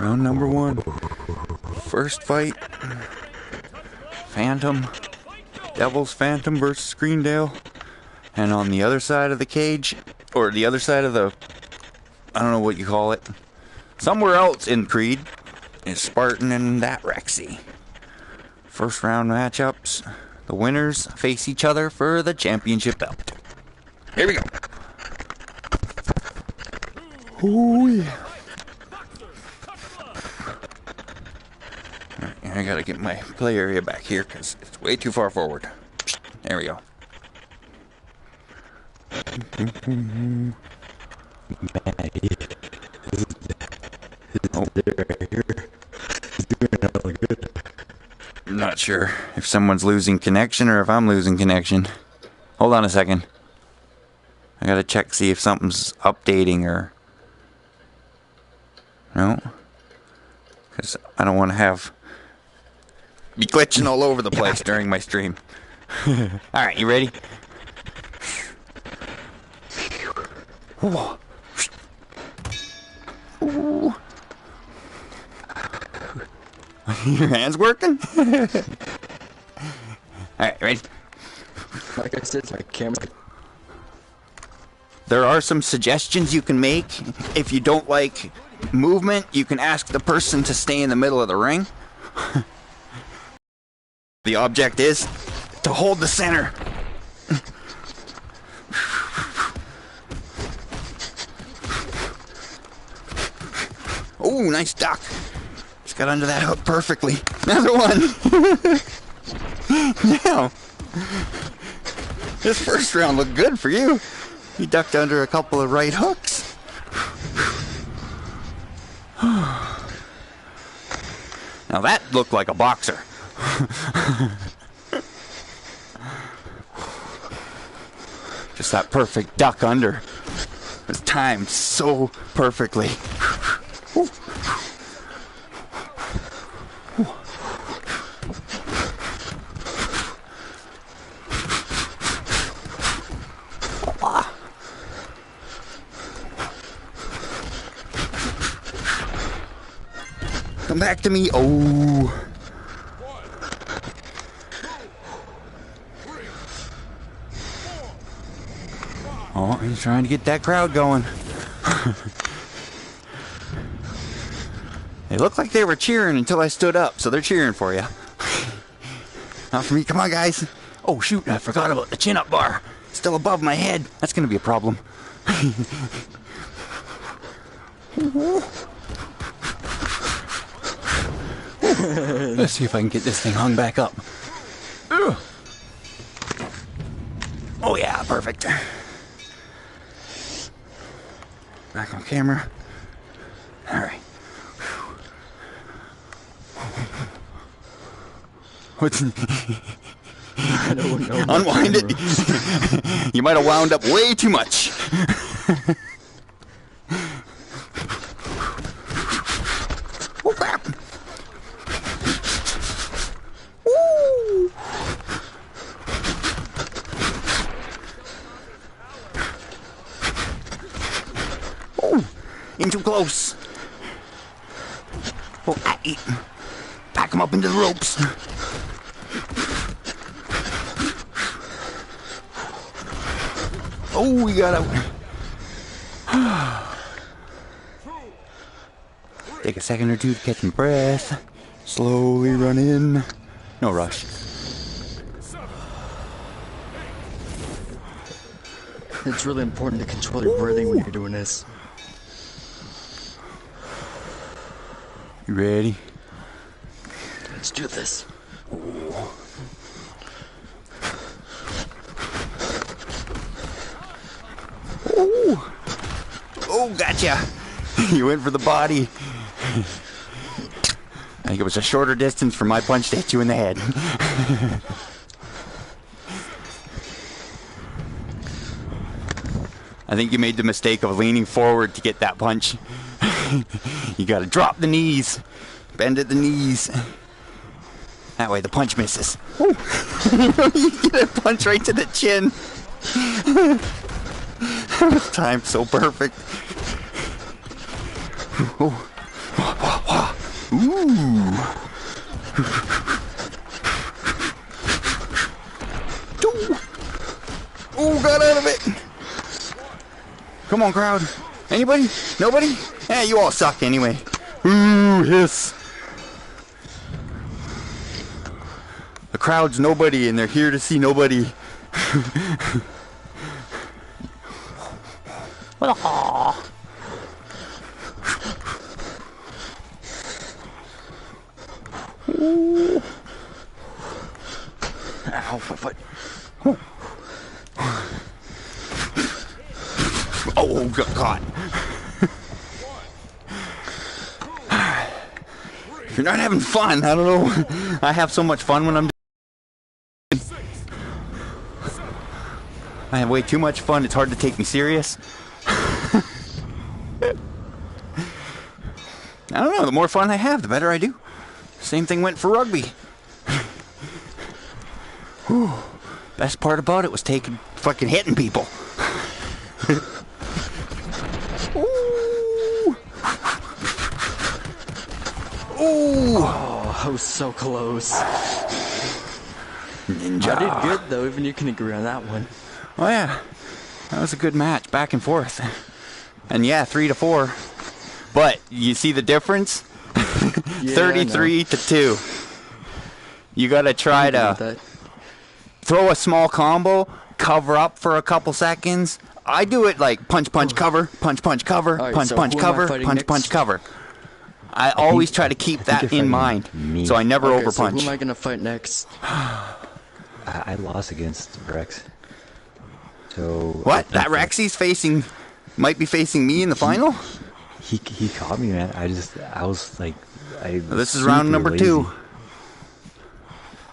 Round number 1. First fight. Phantom. Devil's Phantom versus Greendale. And on the other side of the cage, or the other side of the, I don't know what you call it, somewhere else in Creed, is Spartan and that Rexy. First round matchups. The winners face each other for the championship belt. Here we go. Ooh, yeah. Alright, I gotta get my play area back here because it's way too far forward. There we go. I'm not sure if someone's losing connection or if I'm losing connection. Hold on a second. I gotta check, see if something's updating or... No? Because I don't want to be glitching all over the place during my stream. Alright, you ready? Ooh. Ooh. Your hands working? Alright, ready? Like I said, my camera. There are some suggestions you can make. If you don't like movement, you can ask the person to stay in the middle of the ring. The object is to hold the center. Oh, nice duck. Just got under that hook perfectly. Another one. Now, this first round looked good for you. You ducked under a couple of right hooks. Now that looked like a boxer. Just that perfect duck under. It was timed so perfectly. Come back to me. Oh. Oh, he's trying to get that crowd going. They looked like they were cheering until I stood up, so they're cheering for you. Not for me. Come on, guys. Oh, shoot. I forgot about the chin-up bar. Still above my head. That's going to be a problem. Let's see if I can get this thing hung back up. Oh, yeah. Perfect. Back on camera. All right. What's... I don't know. Unwind it. You might have wound up way too much. Oh, crap. Woo. Oh, in too close. Oh, back him up into the ropes. Oh, we got out. Take a second or two to catch my breath. Slowly run in. No rush. It's really important to control your breathing when you're doing this. You ready? Let's do this. Oh, oh, gotcha. You went for the body. I think it was a shorter distance from my punch to hit you in the head. I think you made the mistake of leaning forward to get that punch. You gotta drop the knees. Bend at the knees. That way the punch misses. You get a punch right to the chin. That was timed so perfect. Ooh. Ooh, got out of it. Come on, crowd. Anybody? Nobody? Yeah, you all suck anyway. Ooh, hiss. The crowd's nobody, and they're here to see nobody. Ooh. Ow, foot. Oh, got caught. You're not having fun. I don't know. I have so much fun when I'm doing. I have way too much fun. It's hard to take me serious. I don't know. The more fun I have, the better I do. Same thing went for rugby. Whew. Best part about it was fucking hitting people. Ooh. Ooh. Oh, I was so close. Ninja. I did good though, even you can agree on that one. Oh yeah, that was a good match, back and forth. And yeah, 3-4. But you see the difference? Yeah, 33-2. You gotta try to throw a small combo, cover up for a couple seconds. I do it like punch, punch, cover, punch, punch, cover, Right, punch, so punch, who am I cover, fighting punch, next? punch, cover. I always try to keep that in mind, me. so I never Okay, over so who punch. am I gonna fight next? I lost against Rex. So What? That Rexy's might be facing me in the final? He caught me, man. I was like, This is round number 2.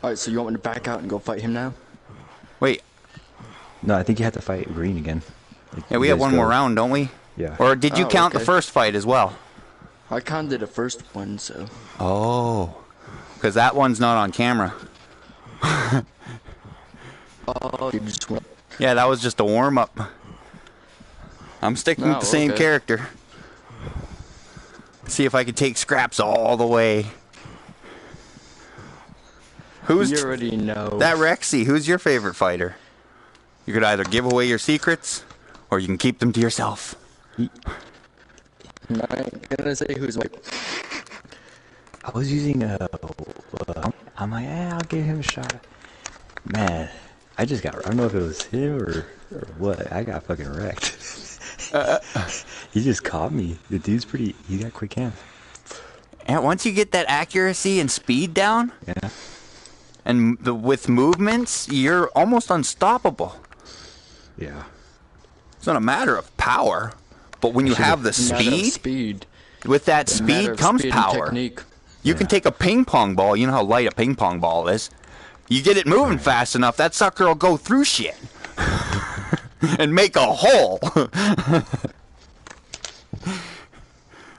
Alright, so you want me to back out and go fight him now? Wait, No, I think you have to fight Green again. Like, yeah, we you have guys one more go- round, don't we? Yeah. Or did you Oh, count the okay. first fight as well? I kinda did the first one, so. Oh, because that one's not on camera. Oh, you just went. Yeah, that was just a warm-up. I'm sticking with Oh, the same okay. character. See if I can take Scraps all the way. Who's You already know. that Rexy? Who's your favorite fighter? You could either give away your secrets, or you can keep them to yourself. I'm not gonna say who's my. I was using I'm like, I'll give him a shot. Man, I don't know if it was him or what. I got fucking wrecked. He just caught me. The dude's he got quick hands. And once you get that accuracy and speed down, Yeah. and with movements, you're almost unstoppable. Yeah. It's not a matter of power, but when you have the Speed. with that It's a matter speed of comes speed and power. technique. You can take a ping pong ball. You know how light a ping pong ball is. You get it moving fast enough, that sucker will go through shit and make a hole.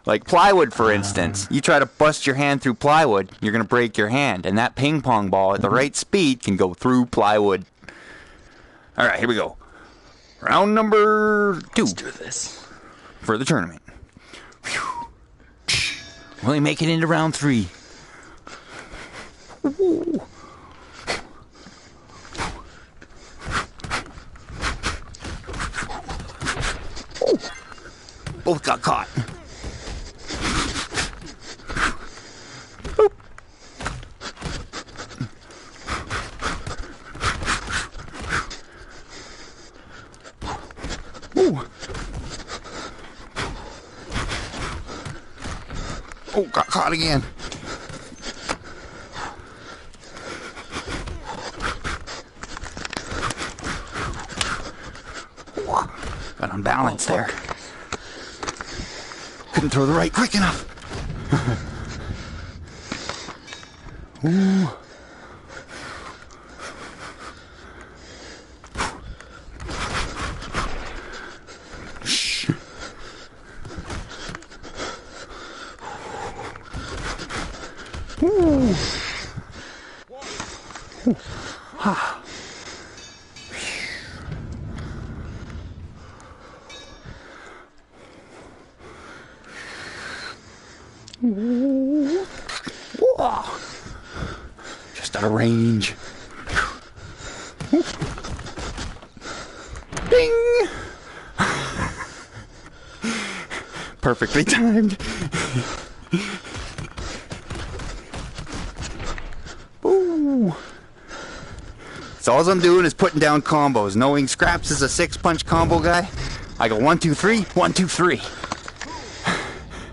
Like plywood, for instance. You try to bust your hand through plywood, you're going to break your hand. And that ping pong ball at the right speed can go through plywood. All right, here we go. Round number 2 Let's do this. for the tournament. Will he make it into round 3? Ooh. Both got caught. Boop. Ooh. Oh, got caught again. Got unbalanced there. Couldn't throw the right quick enough. Ooh. Shh. Ooh. Ooh. Ha. Ooh. almost out of range. Ding! Perfectly timed. Ooh. So all I'm doing is putting down combos. Knowing Scraps is a 6-punch combo guy, I go 1, 2, 3, 1, 2, 3.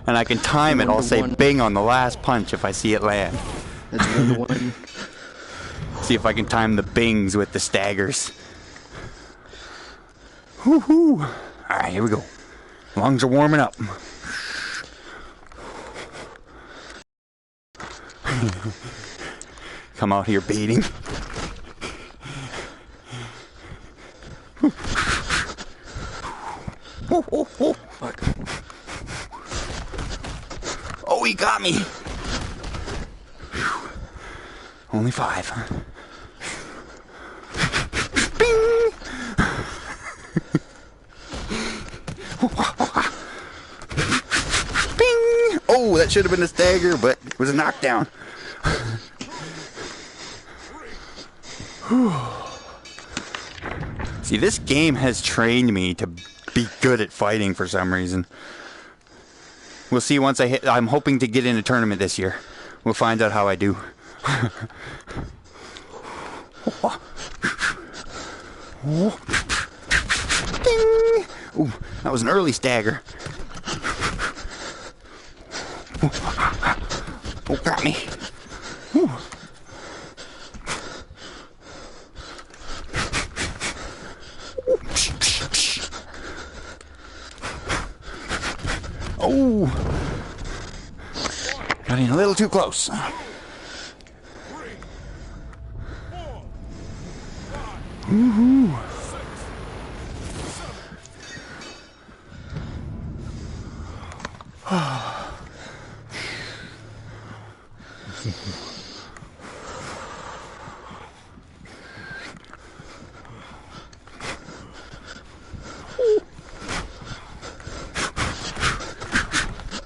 And I can time it. I'll say bing on the last punch if I see it land. That's 1-1. See if I can time the bings with the staggers. Woohoo! Alright, here we go. Lungs are warming up. Come out here beating. Oh, he got me. Only 5. Bing! Bing! Oh, that should have been a stagger, but it was a knockdown. See, this game has trained me to be good at fighting for some reason. We'll see once I hit. I'm hoping to get in a tournament this year. We'll find out how I do. Ding! Ooh, that was an early stagger. Oh, got me. Ooh. Oh, got in a little too close. Woohoo!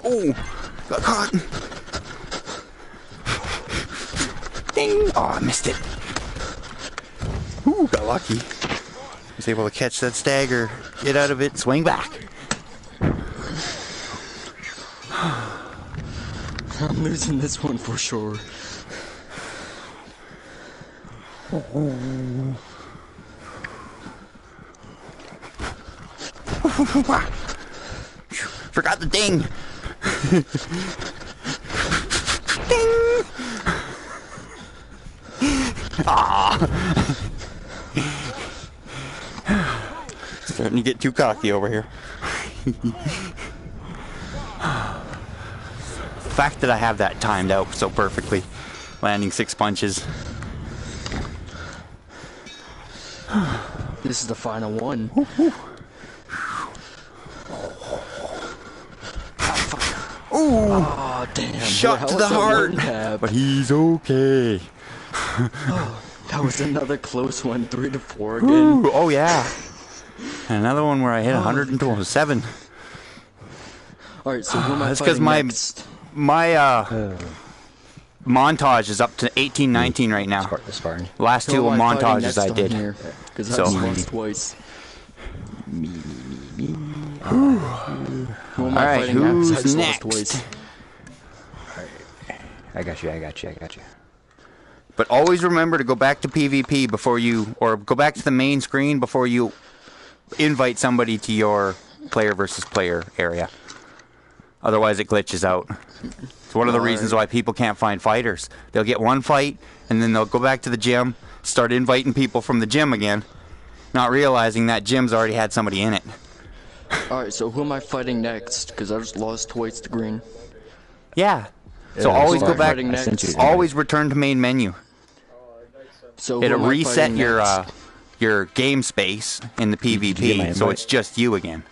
Oh, got caught. Ding! Oh, I missed it. Ooh, got lucky. Was able to catch that stagger, get out of it, swing back. I'm losing this one for sure. Forgot the ding. Ding. Ah. Starting to get too cocky over here. The fact that I have that timed out so perfectly, landing 6 punches. This is the final one. Ooh, Oh, damn. shot boy, to how the was that heart, one tap? but he's okay. That was another close one, 3-4 again. Ooh, oh yeah. And another one where I hit 107. Alright, so who am I That's fighting because my next? montage is up to 18, 19 right now. Spartan. Last 2 Who am I fighting montages next I on did. here? Because So- I just lost twice. Who am I Alright, fighting now? 'Cause I who's just next? lost twice. I got you. But always remember to go back to PvP before you, or go back to the main screen before you invite somebody to your player versus player area. Otherwise it glitches out. It's one of the reasons why people can't find fighters. They'll get one fight, and then they'll go back to the gym, start inviting people from the gym again, not realizing that gym's already had somebody in it. Alright, so who am I fighting next? Because I just lost twice to green. Yeah. So Yeah, always who go am I back, fighting next? always return to main menu. So who It'll am I reset fighting your next? your game space in the you get my PvP, so invite? it's just you again.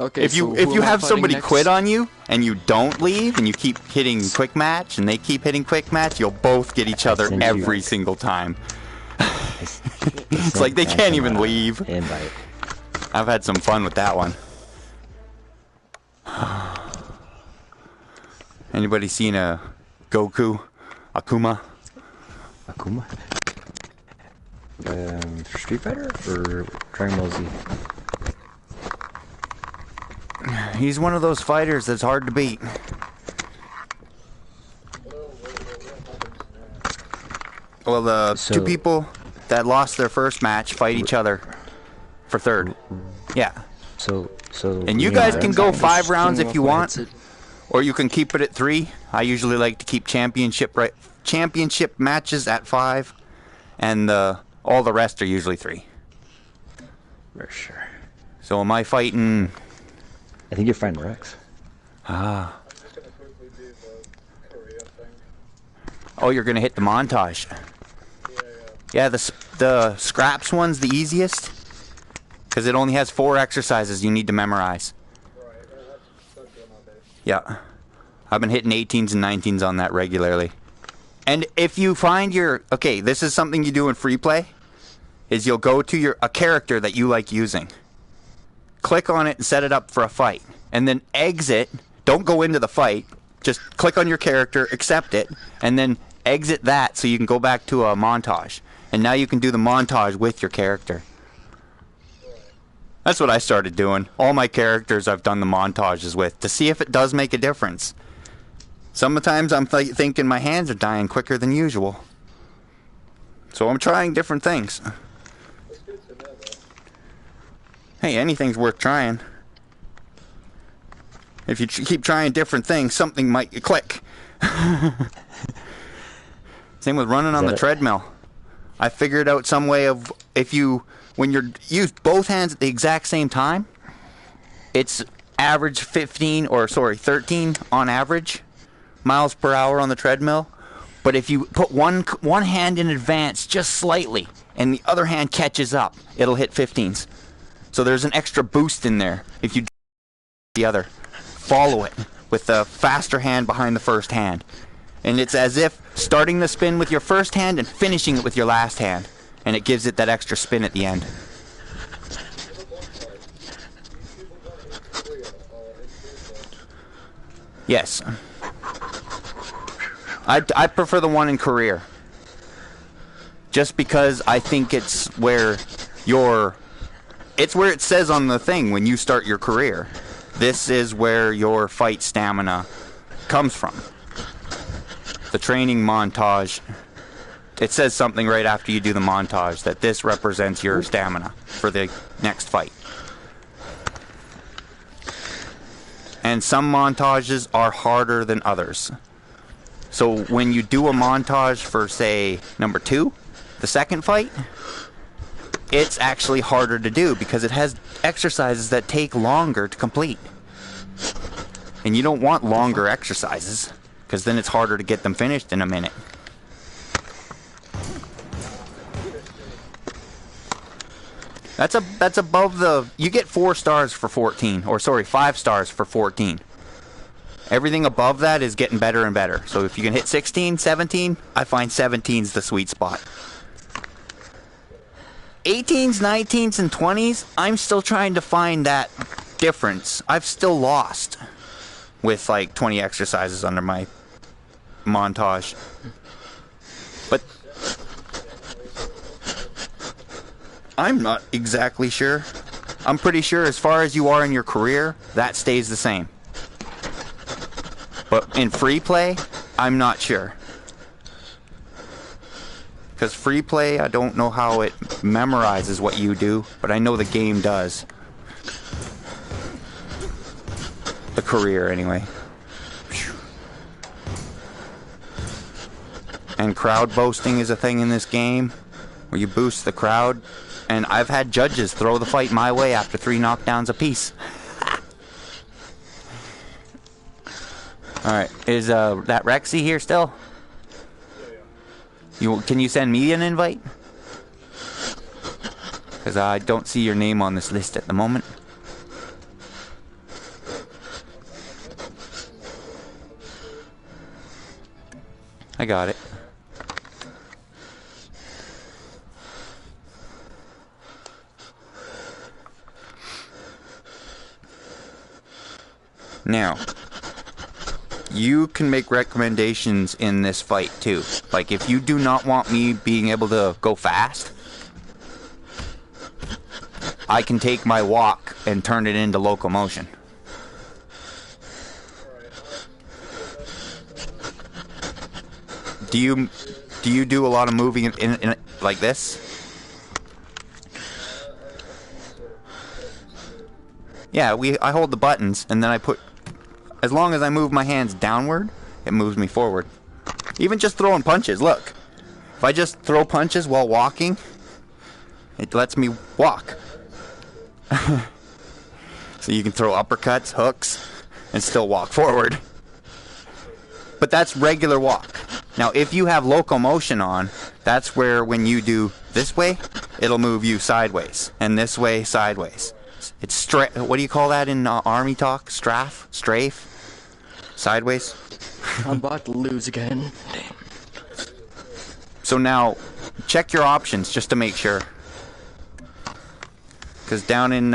Okay, If you so who am I have fighting somebody next? quit on you and you don't leave and you keep hitting quick match and they keep hitting quick match, you'll both get each other sent you- every single time. It's like they can't even leave. Invite. I've had some fun with that one. Anybody seen a Goku? Akuma? Akuma? Street Fighter or Dragon Ball Z? He's one of those fighters that's hard to beat. Well, the two people that lost their first match fight each other for third. Yeah. So. And you guys can go 5 rounds if you want, It. or you can keep it at 3. I usually like to keep championship matches at 5, and all the rest are usually 3. For sure. So am I fighting? I think you're fighting Rex. Ah. Oh, you're gonna hit the montage. Yeah, the scraps one's the easiest, because it only has 4 exercises you need to memorize. Yeah. I've been hitting 18s and 19s on that regularly. And if you find okay, this is something you do in free play, is you'll go to a character that you like using. Click on it and set it up for a fight. And then exit, don't go into the fight, just click on your character, accept it, and then exit that so you can go back to a montage. And now you can do the montage with your character. That's what I started doing. All my characters I've done the montages with to see if it does make a difference. Sometimes I'm thinking my hands are dying quicker than usual. So I'm trying different things. Hey, anything's worth trying. If you keep trying different things, something might click. Same with running on the treadmill. I figured out some way of when you use both hands at the exact same time, it's average 13 on average miles per hour on the treadmill. But if you put one hand in advance just slightly and the other hand catches up, it'll hit 15s. So there's an extra boost in there if you do the other. Follow it with the faster hand behind the first hand. And it's as if starting the spin with your first hand and finishing it with your last hand. And it gives it that extra spin at the end. Yes. I prefer the one in career. Just because I think it's where it says on the thing when you start your career. This is where your fight stamina comes from. The training montage, it says something right after you do the montage that this represents your stamina for the next fight. And some montages are harder than others. So when you do a montage for, say, number 2, the second fight, it's actually harder to do because it has exercises that take longer to complete. And you don't want longer exercises, because then it's harder to get them finished in a minute. That's above you get 4 stars for 14, or sorry, 5 stars for 14. Everything above that is getting better and better. So if you can hit 16, 17, I find 17's the sweet spot. 18s, 19s, and 20s, I'm still trying to find that difference. I've still lost with like 20 exercises under my montage. But I'm not exactly sure. I'm pretty sure as far as you are in your career, that stays the same. But in free play, I'm not sure. Because free play, I don't know how it memorizes what you do, but I know the game does. The career, anyway. And crowd boasting is a thing in this game, where you boost the crowd. And I've had judges throw the fight my way after 3 knockdowns apiece. Alright, is that Rexy here still? Can you send me an invite? Because I don't see your name on this list at the moment. I got it. Now, you can make recommendations in this fight too. Like if you do not want me being able to go fast, I can take my walk and turn it into locomotion. Do you do a lot of moving in like this? Yeah, I hold the buttons and then I put, as long as I move my hands downward, it moves me forward. Even just throwing punches, look. If I just throw punches while walking, it lets me walk. So you can throw uppercuts, hooks, and still walk forward. But that's regular walk. Now, if you have locomotion on, that's where when you do this way, it'll move you sideways. And this way, sideways. It's what do you call that in army talk? Strafe? Sideways? I'm about to lose again. Damn. So now, check your options just to make sure. Because down in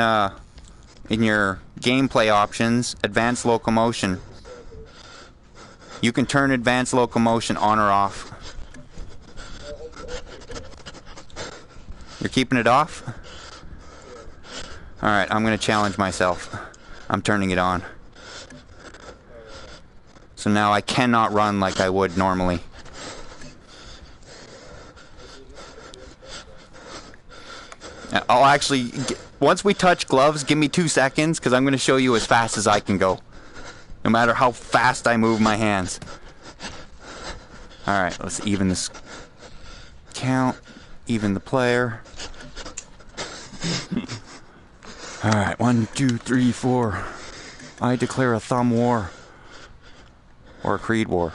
your gameplay options, advanced locomotion, you can turn advanced locomotion on or off. You're keeping it off? Alright, I'm going to challenge myself. I'm turning it on. So now I cannot run like I would normally. I'll actually, once we touch gloves, give me 2 seconds, because I'm going to show you as fast as I can go. No matter how fast I move my hands. Alright, let's even this count. Even the player. Alright, 1, 2, 3, 4. I declare a thumb war. Or a creed war.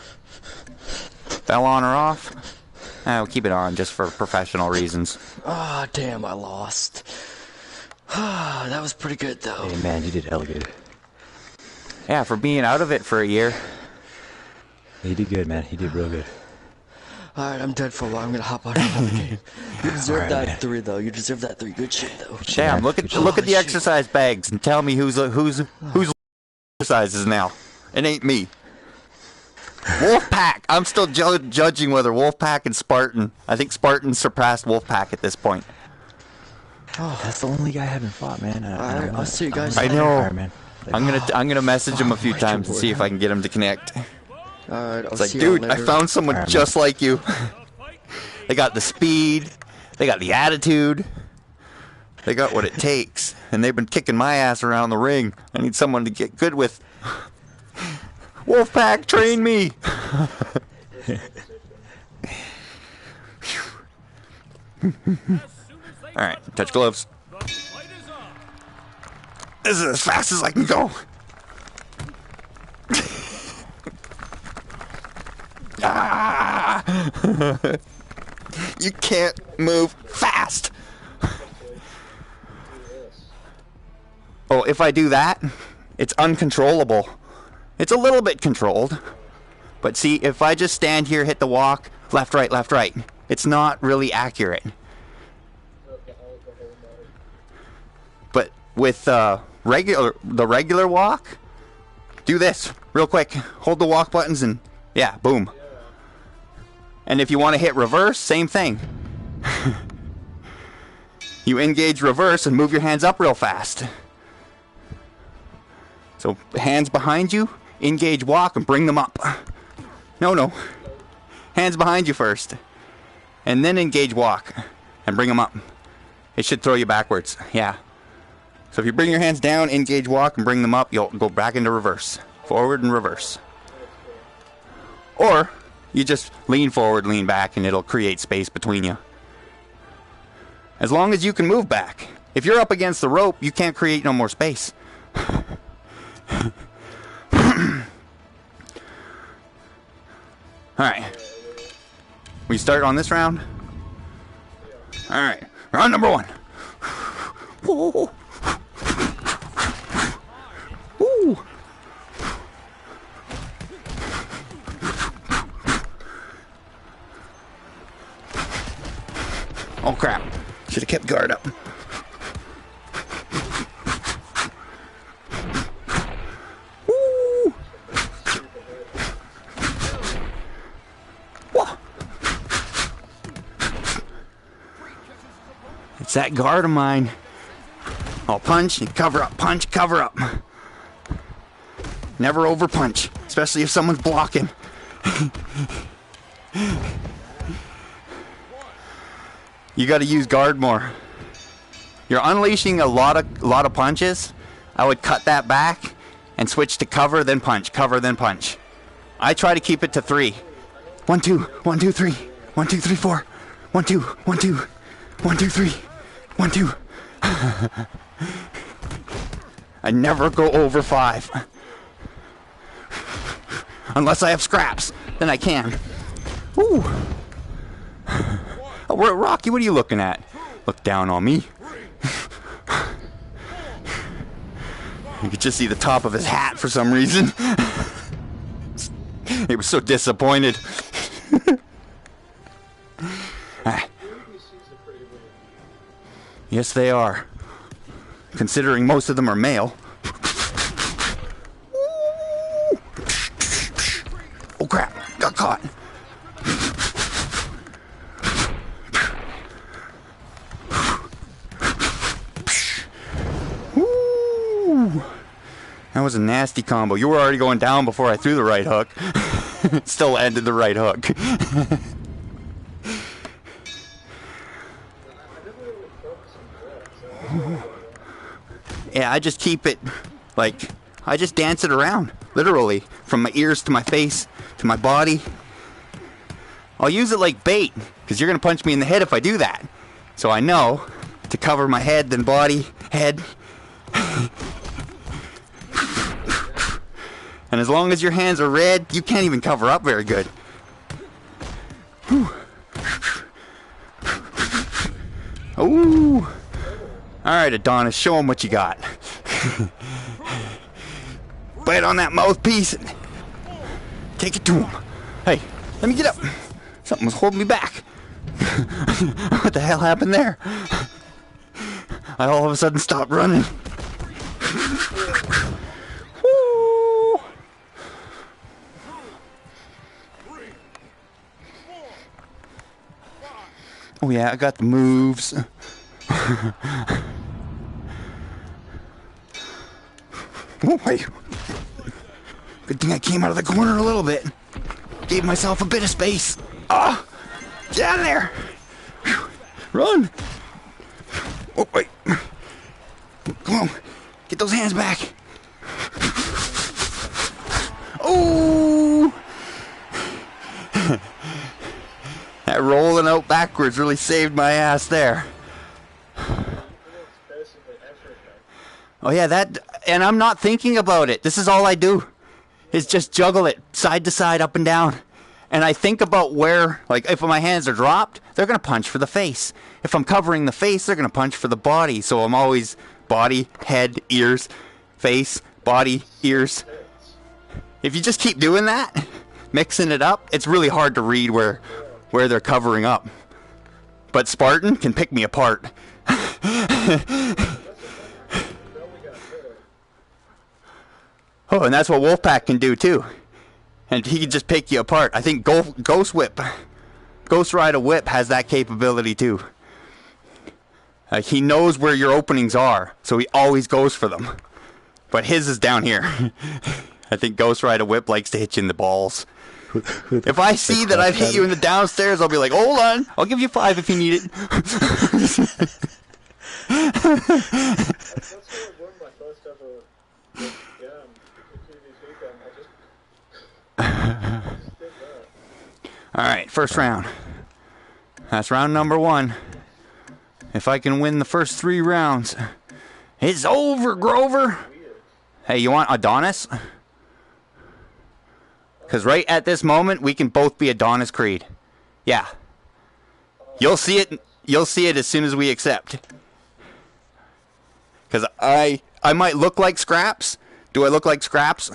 Bell on or off? We'll keep it on just for professional reasons. Ah, oh, damn, I lost. That was pretty good, though. Hey, man, you did hella good. Yeah, for being out of it for a year. He did good, man. He did real good. Alright, I'm dead for a while. I'm gonna hop out of the game. You deserve right, that man. 3, though. You deserve that 3. Good shit, though. Damn, look at the exercise bags and tell me who's exercises now. It ain't me. Wolfpack. I'm still judging whether Wolfpack and Spartan. I think Spartan surpassed Wolfpack at this point. Oh, that's the only guy I haven't fought, man. Alright, I'll see you guys I later. know. Alright, man. I'm gonna message him a few times and see if I can get him to connect. Alright, I'll It's like, see you dude, I later. found someone Alright, just like you. They got the speed, they got the attitude, they got what it takes, and they've been kicking my ass around the ring. I need someone to get good with. Wolfpack, train me. Alright, touch gloves. This is as fast as I can go. Ah! You can't move fast. Oh, if I do that, it's uncontrollable. It's a little bit controlled. But see, if I just stand here, hit the walk, left, right, it's not really accurate. But with the regular walk, do this real quick. Hold the walk buttons and yeah, boom. And if you want to hit reverse, same thing. You engage reverse and move your hands up real fast. So hands behind you, engage walk and bring them up. No. Hands behind you first. And then engage walk and bring them up. It should throw you backwards. Yeah. So if you bring your hands down, engage walk and bring them up, you'll go back into reverse. Forward and reverse. Or you just lean forward, lean back, and it'll create space between you. As long as you can move back. If you're up against the rope, you can't create no more space. Alright. We start on this round? Alright. Round number 1. Ooh. Ooh. Oh crap. Should have kept guard up. Woo. that guard of mine. I'll punch and cover up, punch, cover up. Never over punch, especially if someone's blocking. You got to use guard more. You're unleashing a lot of punches. I would cut that back and switch to cover, then punch, cover, then punch. I try to keep it to 3. 1, 2, 1, 2, 3. 1, 2, 3, 4. 1, 2, 1, 2. 1, 2, 3. 1, 2. I never go over 5. Unless I have scraps, then I can. Ooh. Oh, Rocky, what are you looking at? Look down on me. You could just see the top of his hat for some reason. He was so disappointed. Yes, they are. Considering most of them are male. Oh crap, got caught. Woo. That was a nasty combo. You were already going down before I threw the right hook. Still ended the right hook. Yeah, I just keep it, like, I just dance it around, literally, from my ears to my face to my body. I'll use it like bait, because you're going to punch me in the head if I do that. So I know to cover my head, then body, head. And as long as your hands are red, you can't even cover up very good. Whew. Ooh. Alright, Adonis, show him what you got. Bite on that mouthpiece. Take it to him. Hey, let me get up. Something was holding me back. What the hell happened there? I all of a sudden stopped running. Woo. Oh yeah, I got the moves. Oh, wait. Good thing I came out of the corner a little bit. Gave myself a bit of space. Ah! Get out of there! Run! Oh, wait. Come on. Get those hands back. Oh! That rolling out backwards really saved my ass there. Oh yeah, that, and I'm not thinking about it. This is all I do, is just juggle it side to side, up and down. And I think about where, like, if my hands are dropped, they're going to punch for the face. If I'm covering the face, they're going to punch for the body. So I'm always body, head, ears, face, body, ears. If you just keep doing that, mixing it up, it's really hard to read where they're covering up. But Spartan can pick me apart. Oh, and that's what Wolfpack can do too. And he can just pick you apart. I think Ghost Whip, Ghost Rider Whip has that capability too. He knows where your openings are, so he always goes for them. But his is down here. I think Ghost Rider Whip likes to hit you in the balls. If I see that I've hit you in the downstairs, I'll be like, hold on, I'll give you 5 if you need it. Alright, first round. That's round number 1. If I can win the first 3 rounds, it's over, Grover. Hey, you want Adonis? Because right at this moment, we can both be Adonis Creed. Yeah. You'll see it. You'll see it as soon as we accept. Because I might look like Scraps. Do I look like Scraps?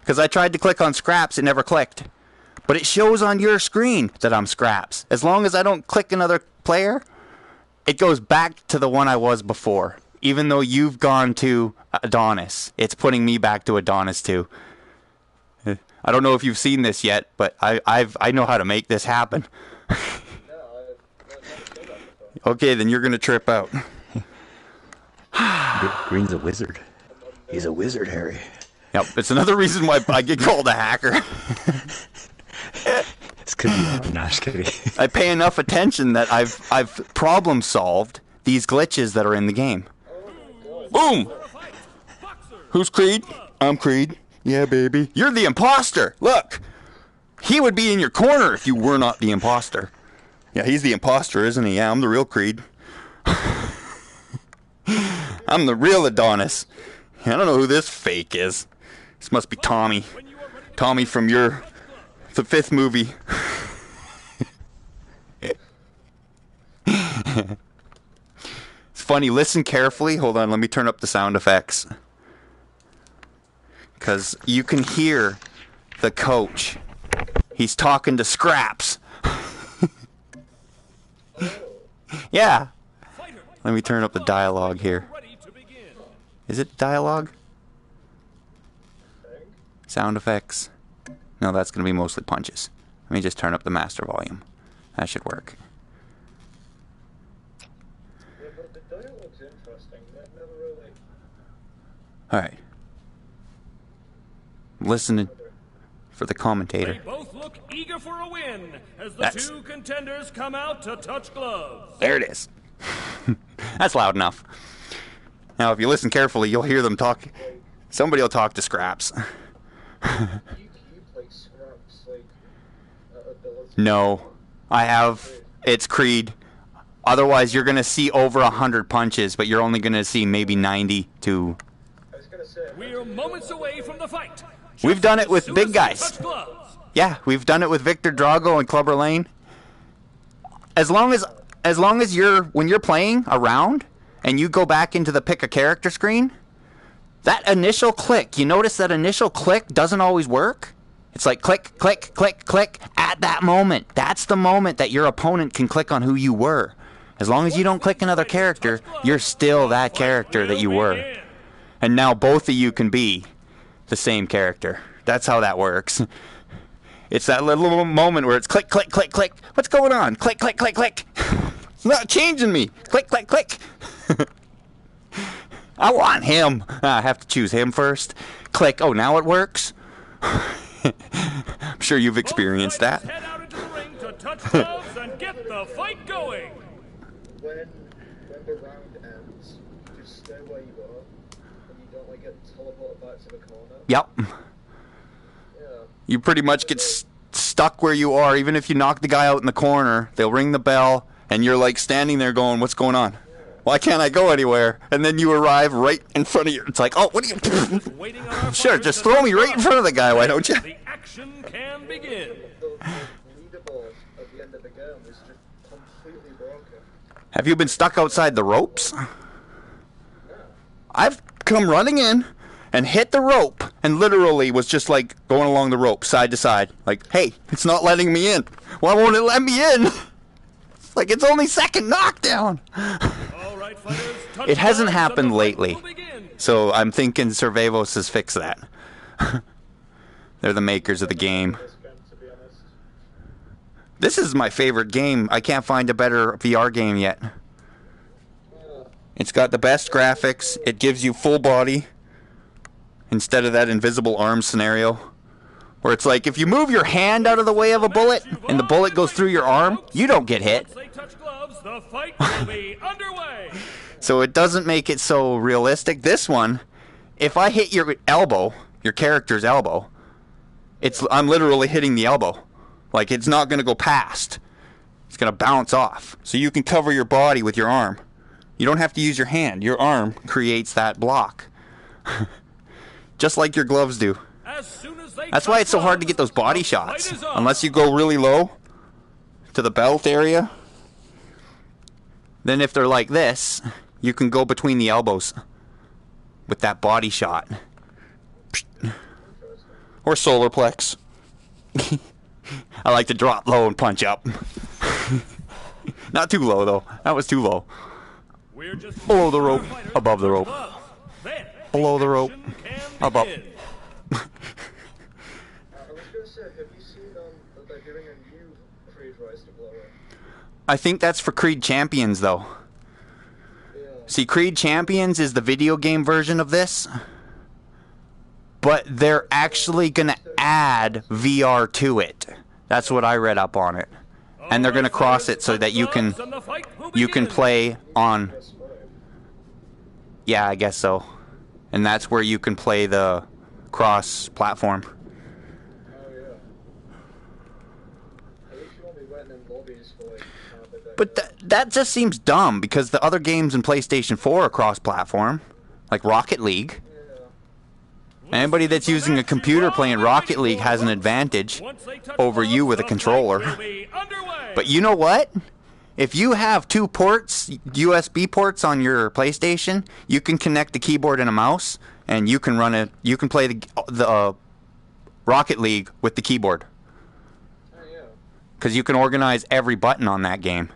Because I tried to click on Scraps, it never clicked. But it shows on your screen that I'm Scraps. As long as I don't click another player, it goes back to the one I was before. Even though you've gone to Adonis, it's putting me back to Adonis too. I don't know if you've seen this yet, but I know how to make this happen. Okay, then you're gonna trip out. Green's a wizard. He's a wizard, Harry. Yep, it's another reason why I get called a hacker. It's because you are. No, I'm just kidding. I pay enough attention that I've problem solved these glitches that are in the game. Boom! Who's Creed? I'm Creed. Yeah, baby. You're the imposter. Look, he would be in your corner if you were not the imposter. Yeah, he's the imposter, isn't he? Yeah, I'm the real Creed. I'm the real Adonis. I don't know who this fake is. This must be Tommy. Tommy from the 5th movie. It's funny, listen carefully. Hold on, let me turn up the sound effects. Because you can hear the coach. He's talking to Scraps. Yeah. Let me turn up the dialogue here. Is it dialogue? Sound effects? No, that's going to be mostly punches. Let me just turn up the master volume. That should work. Yeah, but the dialogue's interesting. Never really... Alright. Listening for the commentator. They both look eager for a win as the two contenders come out to touch gloves. There it is. That's loud enough. Now, if you listen carefully, you'll hear them talk. Somebody will talk to Scraps. you play Scraps, like, ability? No. I have... It's Creed. Otherwise, you're going to see over 100 punches, but you're only going to see maybe 90 to... I was gonna say... We're moments away from the fight. We've done it with big guys. Yeah, we've done it with Victor Drago and Clubber Lane. As long as you're... When you're playing a round... and you go back into the pick a character screen, that initial click, you notice that initial click doesn't always work? It's like click, click, click, click at that moment. That's the moment that your opponent can click on who you were. As long as you don't click another character, you're still that character that you were. And now both of you can be the same character. That's how that works. It's that little moment where it's click, click, click, click. What's going on? Click, click, click, click. It's not changing me. Click, click, click. I want him. I have to choose him first. Click. Oh, now it works? I'm sure you've experienced that. Head out into the ring to touch gloves and get the fight going. When the round ends, just stay where you are, and you don't, like, get teleported back to the corner. Yep. Yeah. You pretty much get stuck where you are. Even if you knock the guy out in the corner, they'll ring the bell, and you're like standing there going, what's going on? Why can't I go anywhere? And then you arrive right in front of you. It's like, oh, what are you... Sure, just throw me right in front of the guy, why don't you? The action can begin. The leaderboard at the end of the game is just completely broken. Have you been stuck outside the ropes? I've come running in and hit the rope and literally was just like going along the rope side to side. Like, hey, it's not letting me in. Why won't it let me in? Like, it's only second knockdown. All right, fighters, touch It hasn't gloves happened and the fight lately. will begin. So I'm thinking Survivos has fixed that. They're the makers of the game. This game, to be honest. This is my favorite game. I can't find a better VR game yet. It's got the best graphics. It gives you full body instead of that invisible arm scenario. Where it's like, if you move your hand out of the way of a bullet and the bullet goes through your arm, you don't get hit. Once they touch gloves, the fight will be underway. So it doesn't make it so realistic. This one, if I hit your elbow, your character's elbow, I'm literally hitting the elbow. Like, it's not going to go past. It's going to bounce off. So you can cover your body with your arm. You don't have to use your hand. Your arm creates that block. Just like your gloves do. As soon as they That's why it's so hard to get those body shots. Unless you go really low to the belt area. Then if they're like this, you can go between the elbows with that body shot. Or solar plex. I like to drop low and punch up. Not too low though. That was too low. We're just Below the rope, above the rope. Then Below the rope, action can above. begin. I was gonna have you seen that they're doing a new Creed Rise to Glory? I think that's for Creed Champions, though. Yeah. See, Creed Champions is the video game version of this, but they're actually going to add VR to it. That's what I read up on it. And they're going to cross it so that you can play on... Yeah, I guess so. And that's where you can play the cross-platform. Oh yeah. At least you won't be waiting in lobbies for like half a day. But that just seems dumb, because the other games in PlayStation 4 are cross-platform, like Rocket League. Anybody that's using a computer playing Rocket League has an advantage over you with a controller. But you know what? If you have 2 ports, USB ports on your PlayStation, you can connect a keyboard and a mouse, and you can run it. You can play the Rocket League with the keyboard. Oh yeah. Because you can organize every button on that game.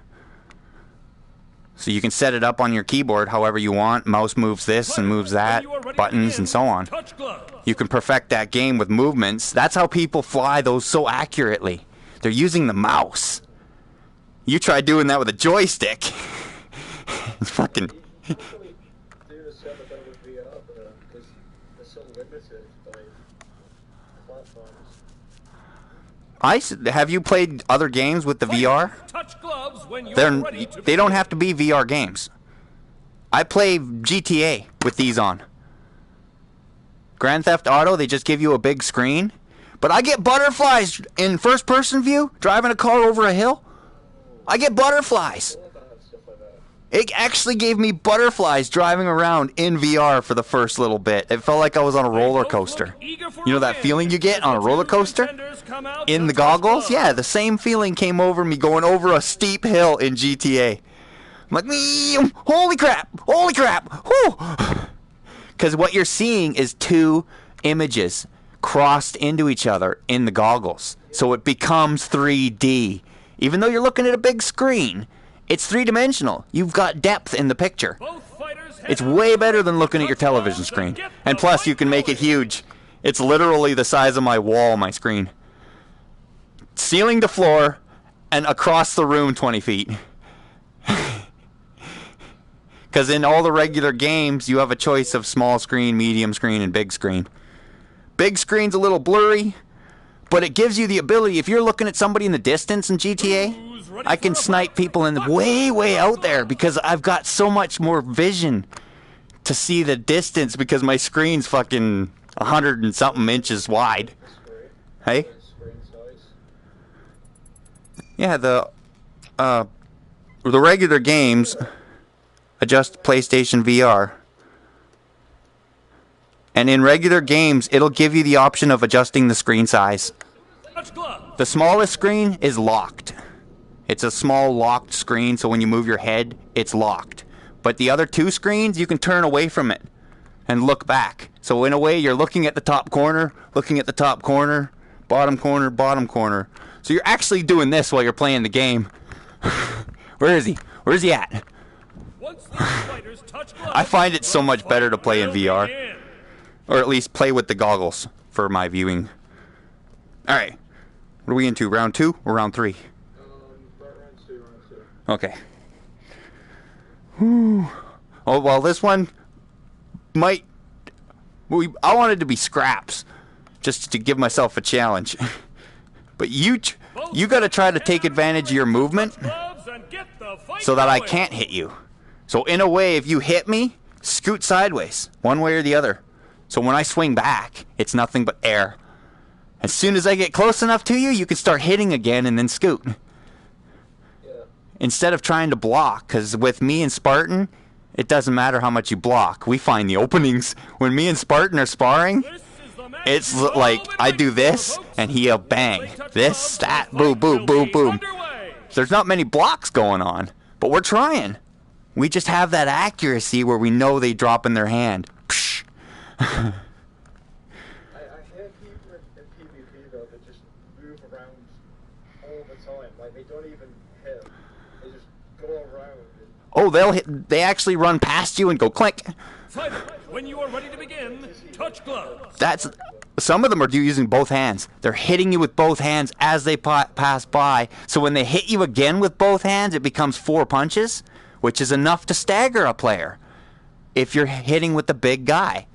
So you can set it up on your keyboard however you want. Mouse moves this and moves that, buttons and so on. You can perfect that game with movements. That's how people fly those so accurately. They're using the mouse. You try doing that with a joystick. It's fucking... You can probably do the setup better with VR, because they're so limited by platforms. Have you played other games with the VR? Touch gloves when you're They're, ready to they don't have to be VR games. I play GTA with these on. Grand Theft Auto, they just give you a big screen. But I get butterflies in first-person view, driving a car over a hill. I get butterflies. It actually gave me butterflies driving around in VR for the first little bit. It felt like I was on a roller coaster. You know that feeling you get on a roller coaster? In the goggles? Yeah, the same feeling came over me going over a steep hill in GTA. I'm like, holy crap, whoo! Because what you're seeing is 2 images crossed into each other in the goggles. So it becomes 3D. Even though you're looking at a big screen, it's 3-dimensional. You've got depth in the picture. It's way better than looking at your television screen. And plus, you can make it huge. It's literally the size of my wall, my screen. Ceiling to floor, and across the room 20 feet. Because in all the regular games, you have a choice of small screen, medium screen, and big screen. Big screen's a little blurry, but it gives you the ability, if you're looking at somebody in the distance in GTA, I can snipe people in the way out there because I've got so much more vision to see the distance because my screen's fucking 100 and something inches wide. Hey? Yeah, the regular games adjust PlayStation VR. And in regular games, it'll give you the option of adjusting the screen size. The smallest screen is locked. It's a small locked screen, so when you move your head, it's locked. But the other 2 screens, you can turn away from it and look back. So in a way, you're looking at the top corner, bottom corner. So you're actually doing this while you're playing the game. Where is he? Where's he at? I find it so much better to play in VR. Or at least play with the goggles for my viewing. Alright. What are we into? Round 2 or round 3? Round 2. Okay. Whew. Oh, well, this one might... I wanted to be scraps. Just to give myself a challenge. But you got to try to take advantage of your movement so that I can't hit you. So in a way, if you hit me, scoot sideways, one way or the other. So when I swing back, it's nothing but air. As soon as I get close enough to you, you can start hitting again and then scoot. Yeah. Instead of trying to block, because with me and Spartan, it doesn't matter how much you block. We find the openings. When me and Spartan are sparring, it's like I do this, and he'll bang. This, that, boom, boom, boom, boom. There's not many blocks going on, but we're trying. We just have that accuracy where we know they drop in their hand. Psh. I hear people in PvP though that just move around all the time. Like they don't even hit. They just go around. Oh, they actually run past you and go clink. Fighter, when you are ready to begin, touch gloves. some of them are using both hands. They're hitting you with both hands as they pass by. So when they hit you again with both hands, it becomes 4 punches, which is enough to stagger a player if you're hitting with the big guy.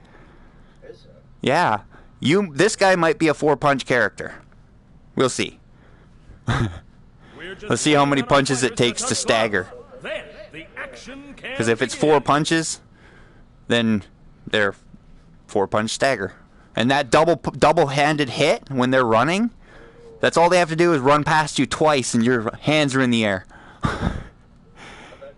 Is it? Yeah. This guy might be a 4-punch character. We'll see. Let's see how many punches it takes to stagger. Because if it's 4 punches, then they're 4-punch stagger. And that double-handed hit when they're running, that's all they have to do is run past you twice and your hands are in the air. And then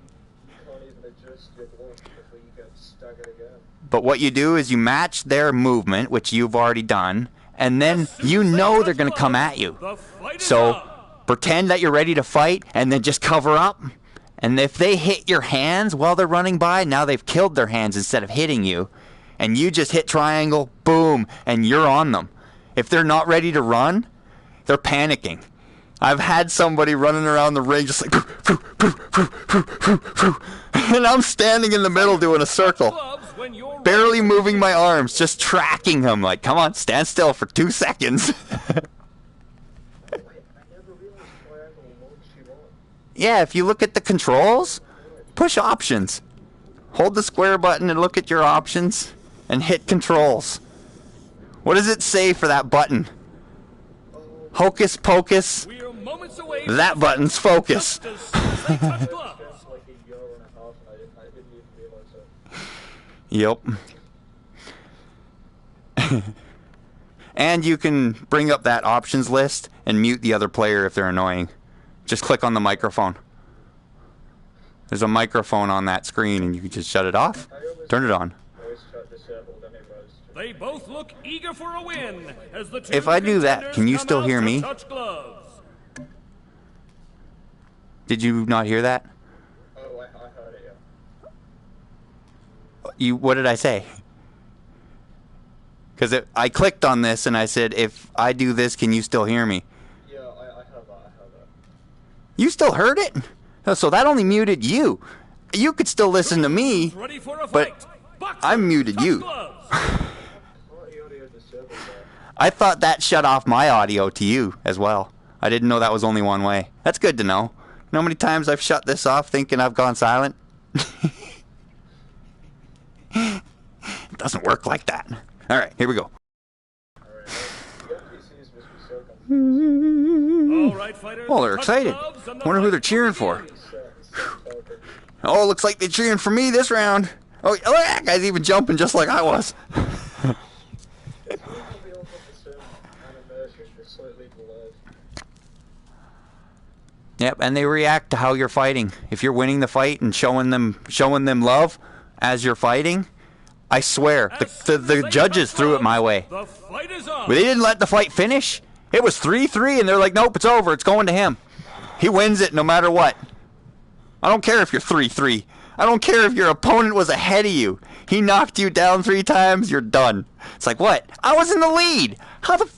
you can't even adjust your block before you get staggered again. But what you do is you match their movement, which you've already done, and then you know they're going to come at you. So pretend that you're ready to fight and then just cover up. And if they hit your hands while they're running by, now they've killed their hands instead of hitting you. And you just hit triangle, boom, and you're on them. If they're not ready to run, they're panicking. I've had somebody running around the ring just like, and I'm standing in the middle doing a circle, barely moving my arms, just tracking him like, come on, stand still for 2 seconds. Yeah, if you look at the controls, push options. Hold the square button and look at your options and hit controls. What does it say for that button? Hocus pocus. That button's focus. Yep. And you can bring up that options list and mute the other player if they're annoying. Just click on the microphone. There's a microphone on that screen and you can just shut it off, turn it on. They both look eager for a win as the two If I do that, can you still hear me? touch gloves. Did you not hear that? Oh, I heard it, yeah. What did I say? Because I clicked on this and I said, if I do this, can you still hear me? Yeah, I heard that. You still heard it? Oh, so that only muted you. You could still listen to me, Ready for a but fight. I muted you. What audio disturbance there? I thought that shut off my audio to you as well. I didn't know that was only one way. That's good to know. You know how many times I've shut this off thinking I've gone silent? It doesn't work like that. All right, here we go. All right, fighters. Oh, they're touch excited. gloves and the Wonder who fight they're cheering for. begins. Oh, looks like they're cheering for me this round. Oh, look, that guy's even jumping just like I was. Yep, and they react to how you're fighting. If you're winning the fight and showing them love as you're fighting, I swear the judges threw it my way. The fight is on. But they didn't let the fight finish. It was 3-3, and they're like, nope, it's over. It's going to him. He wins it no matter what. I don't care if you're 3-3. I don't care if your opponent was ahead of you. He knocked you down 3 times, you're done. It's like, what? I was in the lead. How the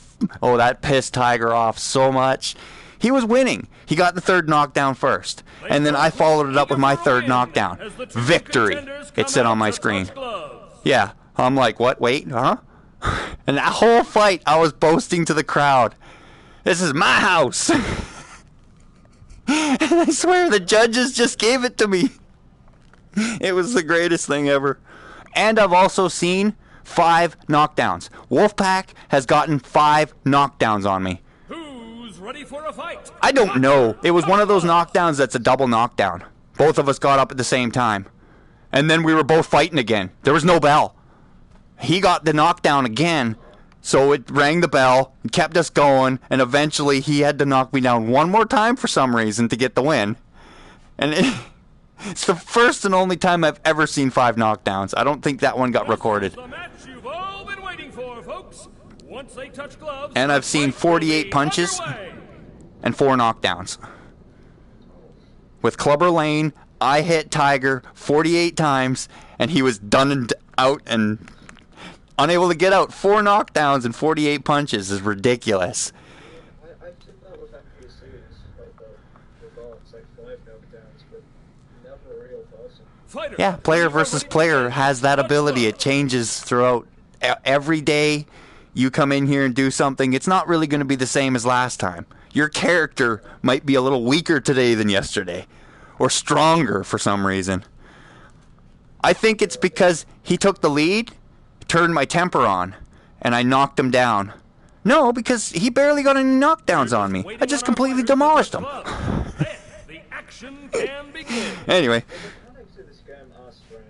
Oh, that pissed Tiger off so much. He was winning. He got the 3rd knockdown first. And then I followed it up with my 3rd knockdown. Victory, it said on my screen. Yeah, I'm like, what? Wait, huh? And that whole fight, I was boasting to the crowd. This is my house. And I swear the judges just gave it to me. It was the greatest thing ever. And I've also seen 5 knockdowns. Wolfpack has gotten 5 knockdowns on me. Who's ready for a fight? I don't know. It was one of those knockdowns that's a double knockdown. Both of us got up at the same time. And then we were both fighting again. There was no bell. He got the knockdown again, so it rang the bell, and kept us going, and eventually he had to knock me down one more time for some reason to get the win. And it's the first and only time I've ever seen 5 knockdowns. I don't think that one got recorded. The match you've all been waiting for, folks. Once they touch gloves, And I've the seen fight will 48 be punches underway. and 4 knockdowns. With Clubber Lane, I hit Tiger 48 times, and he was done and out and unable to get out. 4 knockdowns and 48 punches is ridiculous. I think that with NPCs, like the bots, like 5 knockdowns, but never a real person. Fighter, Yeah, player you are versus ready to player fight. has that Touch ability. It gloves. changes throughout every day. you come in here and do something, it's not really going to be the same as last time. Your character might be a little weaker today than yesterday, or stronger for some reason. I think it's because he took the lead, turned my temper on, and I knocked him down. No, because he barely got any knockdowns on me. I just completely demolished him. The action can begin. Anyway, The mechanics of this game are strange.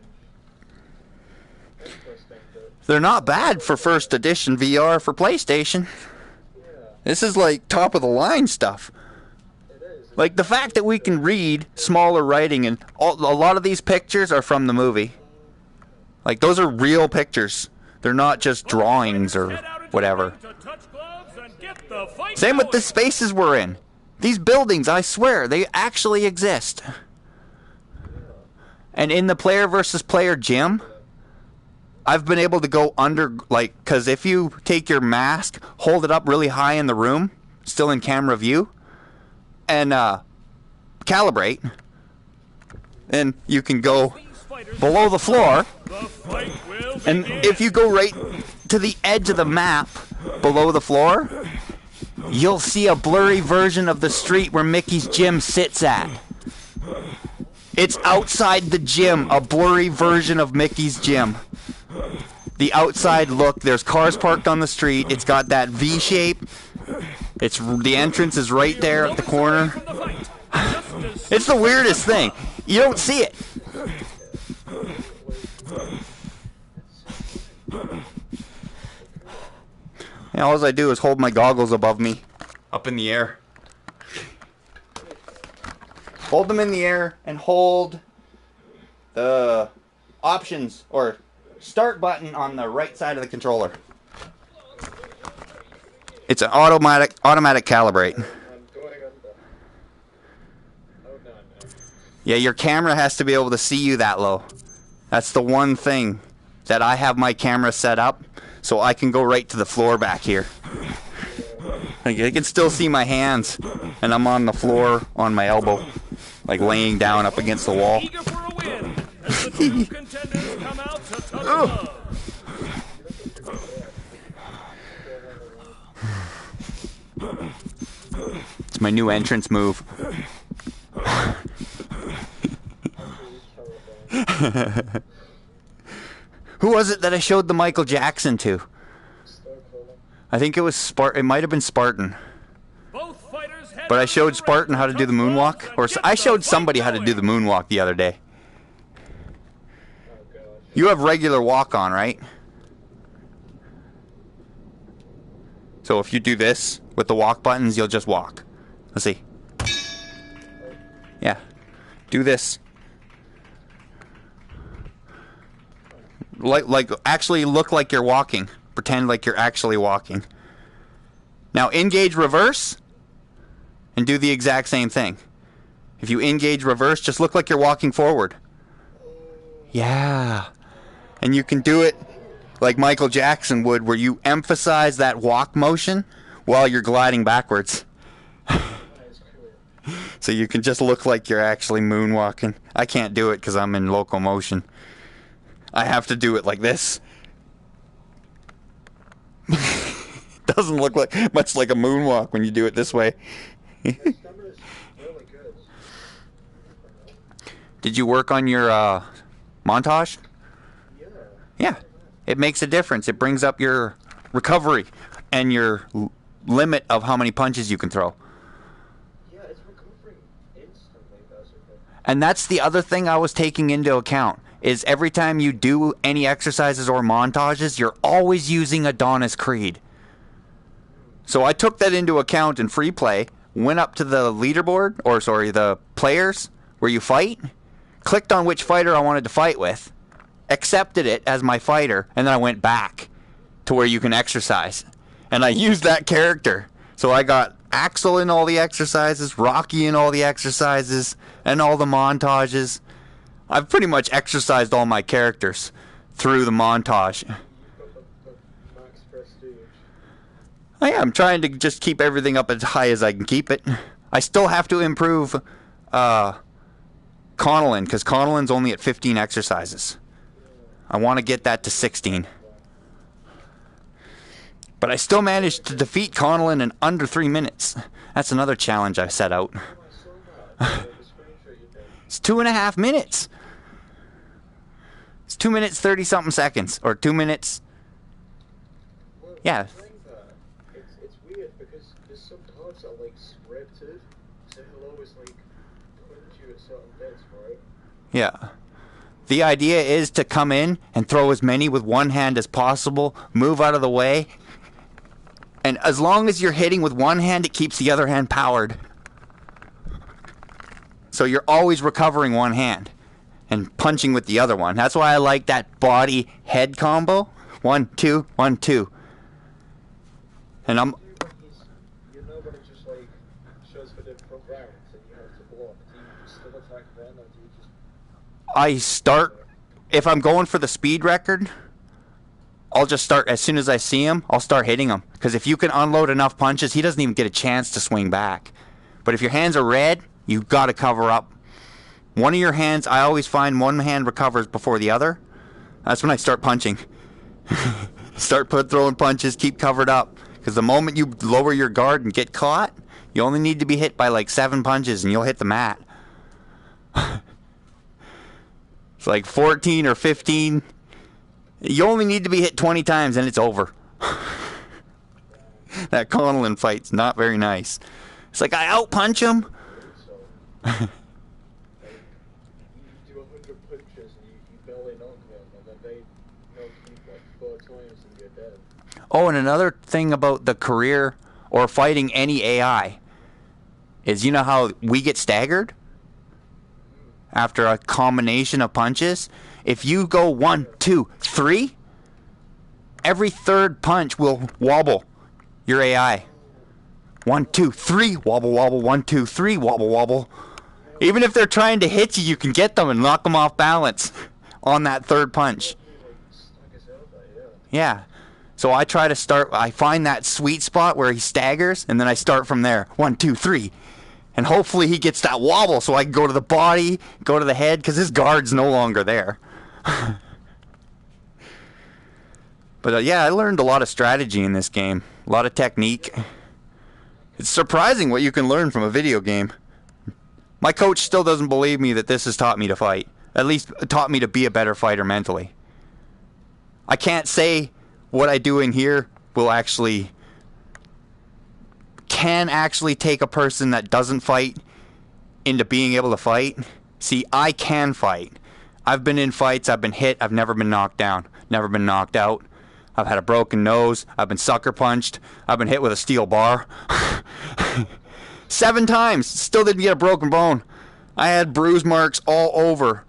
Interesting, but they're not bad for first edition VR for PlayStation. yeah, This is like top of the line stuff. it is. Like the fact that we can read smaller writing, and a lot of these pictures are from the movie. Like those are real pictures. They're not just drawings or whatever. To touch gloves and get the fight Same with the going. spaces we're in. These buildings, I swear, they actually exist. And in the player versus player gym, I've been able to go under, like, because if you take your mask, hold it up really high in the room, still in camera view, and calibrate, then you can go below the floor. The fight will And begin. if you go right to the edge of the map below the floor, you'll see a blurry version of the street where Mickey's gym sits at. It's outside the gym, a blurry version of Mickey's gym. The outside look, there's cars parked on the street. It's got that V shape. The entrance is right there at the corner. From the fight. Just as It's the weirdest thing. You don't see it. And all I do is hold my goggles above me, up in the air. Hold them in the air and hold the options or start button on the right side of the controller. It's an automatic calibrate. I'm going under. Oh no, no. Yeah, your camera has to be able to see you that low. That's the one thing that I have my camera set up so I can go right to the floor back here. Like, I can still see my hands, and I'm on the floor on my elbow, like laying down up against the wall. eager for a win as the two contenders come out to touch gloves. It's my new entrance move. Who was it that I showed the Michael Jackson to? I think it was It might have been Spartan. Both fighters head But I out showed to the Spartan ring how to do the touch gloves moonwalk. and Or get I the showed fight somebody how to do the going. moonwalk the other day. Oh gosh. You have regular walk on, right? So if you do this with the walk buttons, you'll just walk. Let's see. Yeah. Do this. Like actually look like you're walking. Pretend like you're actually walking. Now engage reverse and do the exact same thing. If you engage reverse, just look like you're walking forward. Yeah. And you can do it like Michael Jackson would, where you emphasize that walk motion while you're gliding backwards. That is cool. So you can just look like you're actually moonwalking. I can't do it because I'm in locomotion. I have to do it like this. Doesn't look like much like a moonwalk when you do it this way. This number is really good. Did you work on your montage? Yeah. Yeah. It makes a difference. It brings up your recovery and your limit of how many punches you can throw. Yeah, it's recovering instantly, basically. And that's the other thing I was taking into account, is every time you do any exercises or montages, you're always using Adonis Creed. So I took that into account in free play, went up to the leaderboard, or sorry, the players where you fight, clicked on which fighter I wanted to fight with, accepted it as my fighter, and then I went back to where you can exercise. And I used that character. So I got Axel in all the exercises, Rocky in all the exercises, and all the montages. I've pretty much exercised all my characters through the montage. Got the max prestige. I'm trying to just keep everything up as high as I can keep it. I still have to improve Connellan, because Connellan's only at 15 exercises. I want to get that to 16. But I still managed to defeat Connellan in under 3 minutes. That's another challenge I set out. It's 2.5 minutes. It's 2 minutes 30-something seconds, or 2 minutes. Yeah. It's weird because there's some parts that are like scripted, so he'll always like punch you at certain bits, right? Yeah. The idea is to come in and throw as many with one hand as possible, move out of the way, and as long as you're hitting with one hand, it keeps the other hand powered. So you're always recovering one hand and punching with the other one. That's why I like that body-head combo. 1, 2, 1, 2. And I'm... You know when it just like shows for different rounds and you have to block, do you still attack then or do you just... I start... If I'm going for the speed record, I'll just start, as soon as I see him, I'll start hitting him. Because if you can unload enough punches, he doesn't even get a chance to swing back. But if your hands are red, you've got to cover up. One of your hands, I always find one hand recovers before the other. That's when I start punching. Start throwing punches, keep covered up. Because the moment you lower your guard and get caught, you only need to be hit by like 7 punches and you'll hit the mat. It's like 14 or 15. You only need to be hit 20 times and it's over. That Connellan fight's not very nice. It's like I outpunch him. You do 100 punches and you barely knock them, and then they knock you like 4 times and you're dead. Oh, and another thing about the career or fighting any AI is, you know how we get staggered after a combination of punches? If you go 1, 2, 3, every third punch will wobble your AI. 1, 2, 3, wobble, wobble. 1, 2, 3, wobble, wobble. Even if they're trying to hit you, you can get them and knock them off balance on that third punch. Yeah. So I try to start, I find that sweet spot where he staggers, and then I start from there. 1, 2, 3. And hopefully he gets that wobble so I can go to the body, go to the head, because his guard's no longer there. But yeah, I learned a lot of strategy in this game. A lot of technique. It's surprising what you can learn from a video game. My coach still doesn't believe me that this has taught me to fight. At least taught me to be a better fighter mentally. I can't say what I do in here can actually take a person that doesn't fight into being able to fight. See, I can fight. I've been in fights, I've been hit, I've never been knocked down, never been knocked out. I've had a broken nose, I've been sucker punched, I've been hit with a steel bar. 7 times, still didn't get a broken bone. I had bruise marks all over.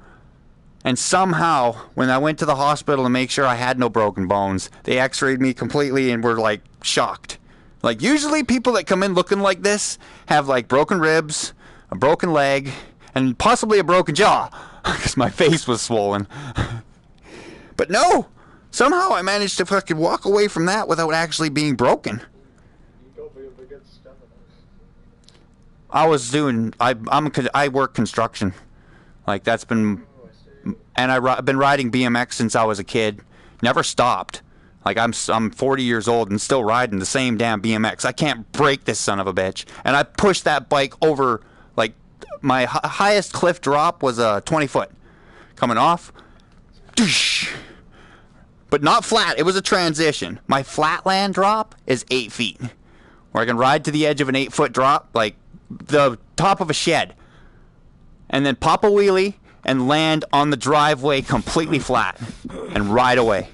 And somehow, when I went to the hospital to make sure I had no broken bones, they x-rayed me completely and were like shocked. Like usually people that come in looking like this have like broken ribs, a broken leg, and possibly a broken jaw. Because my face was swollen. But no! Somehow I managed to fucking walk away from that without actually being broken. I was doing, I work construction. Like that's been, and I've been riding BMX since I was a kid. Never stopped. Like I'm 40 years old and still riding the same damn BMX. I can't break this son of a bitch. And I pushed that bike over, like my highest cliff drop was 20 foot. Coming off, but not flat. It was a transition. My flatland drop is 8 feet, where I can ride to the edge of an 8-foot drop, like the top of a shed, and then pop a wheelie and land on the driveway completely flat and ride away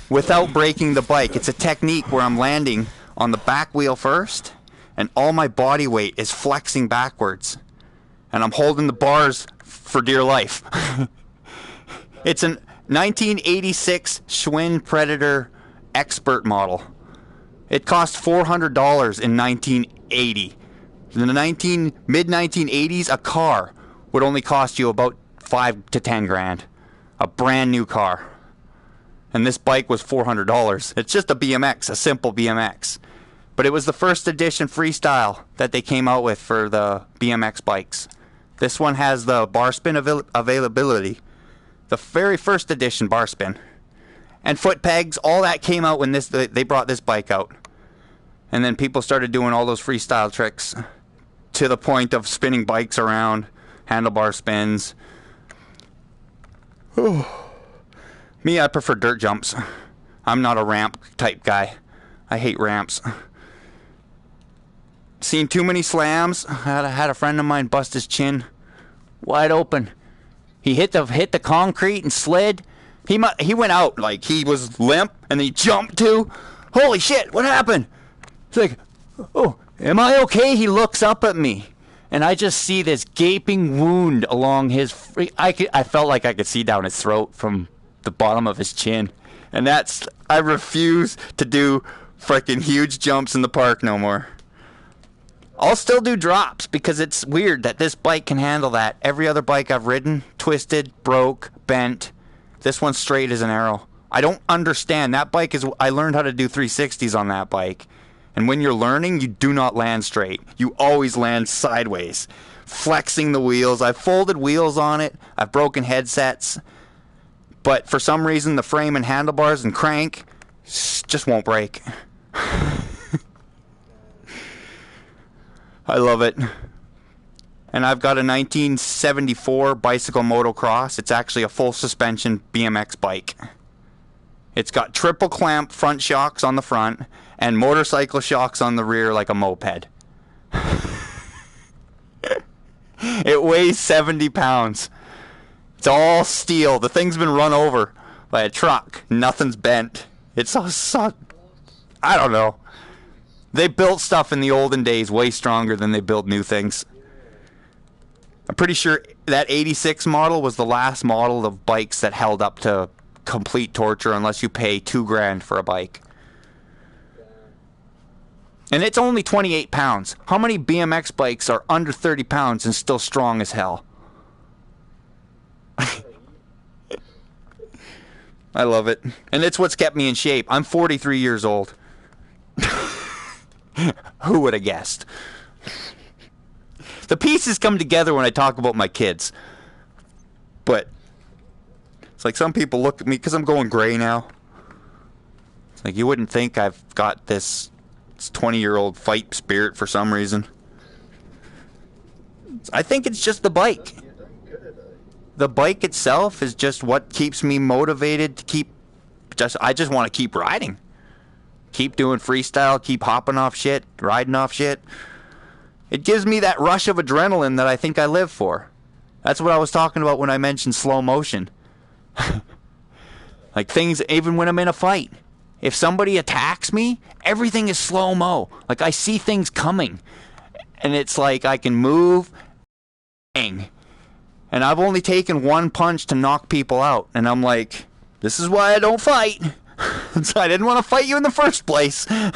without breaking the bike. It's a technique where I'm landing on the back wheel first, and all my body weight is flexing backwards, and I'm holding the bars for dear life. It's a 1986 Schwinn Predator Expert model. It cost $400 in 1980. In the mid-1980s, a car would only cost you about 5 to 10 grand. A brand new car. And this bike was $400. It's just a BMX, a simple BMX. But it was the first edition freestyle that they came out with for the BMX bikes. This one has the bar spin availability. The very first edition bar spin. and foot pegs, all that came out when they brought this bike out. And then people started doing all those freestyle tricks to the point of spinning bikes around, handlebar spins. Whew. Me, I prefer dirt jumps. I'm not a ramp type guy. I hate ramps. Seen too many slams. I had a friend of mine bust his chin wide open. He hit the concrete and slid. He went out like he was limp, and then he jumped too. Holy shit! What happened? It's like, oh, am I okay? He looks up at me, and I just see this gaping wound along his. I felt like I could see down his throat from the bottom of his chin, and I refuse to do freaking huge jumps in the park no more. I'll still do drops because it's weird that this bike can handle that. Every other bike I've ridden, twisted, broke, bent. This one's straight as an arrow. I don't understand. That bike is... I learned how to do 360s on that bike. And when you're learning, you do not land straight. You always land sideways. Flexing the wheels. I've folded wheels on it. I've broken headsets. But for some reason, the frame and handlebars and crank just won't break. I love it. And I've got a 1974 bicycle motocross. It's actually a full suspension BMX bike. It's got triple clamp front shocks on the front and motorcycle shocks on the rear like a moped. It weighs 70 pounds. It's all steel. The thing's been run over by a truck. Nothing's bent. It's so I don't know. They built stuff in the olden days way stronger than they build new things. I'm pretty sure that 86 model was the last model of bikes that held up to complete torture unless you pay $2,000 for a bike. And it's only 28 pounds. How many BMX bikes are under 30 pounds and still strong as hell? I love it. And it's what's kept me in shape. I'm 43 years old. Who would have guessed? The pieces come together when I talk about my kids. But it's like some people look at me because I'm going gray now. It's like you wouldn't think I've got this 20-year-old fight spirit for some reason. I think it's just the bike. The bike itself is just what keeps me motivated to keep... I just want to keep riding. Keep doing freestyle, keep hopping off shit, riding off shit. It gives me that rush of adrenaline that I think I live for. That's what I was talking about when I mentioned slow motion. Like things, even when I'm in a fight. If somebody attacks me, everything is slow-mo. Like I see things coming. And it's like I can move. Bang. And I've only taken one punch to knock people out. And I'm like, this is why I don't fight. So I didn't want to fight you in the first place. You're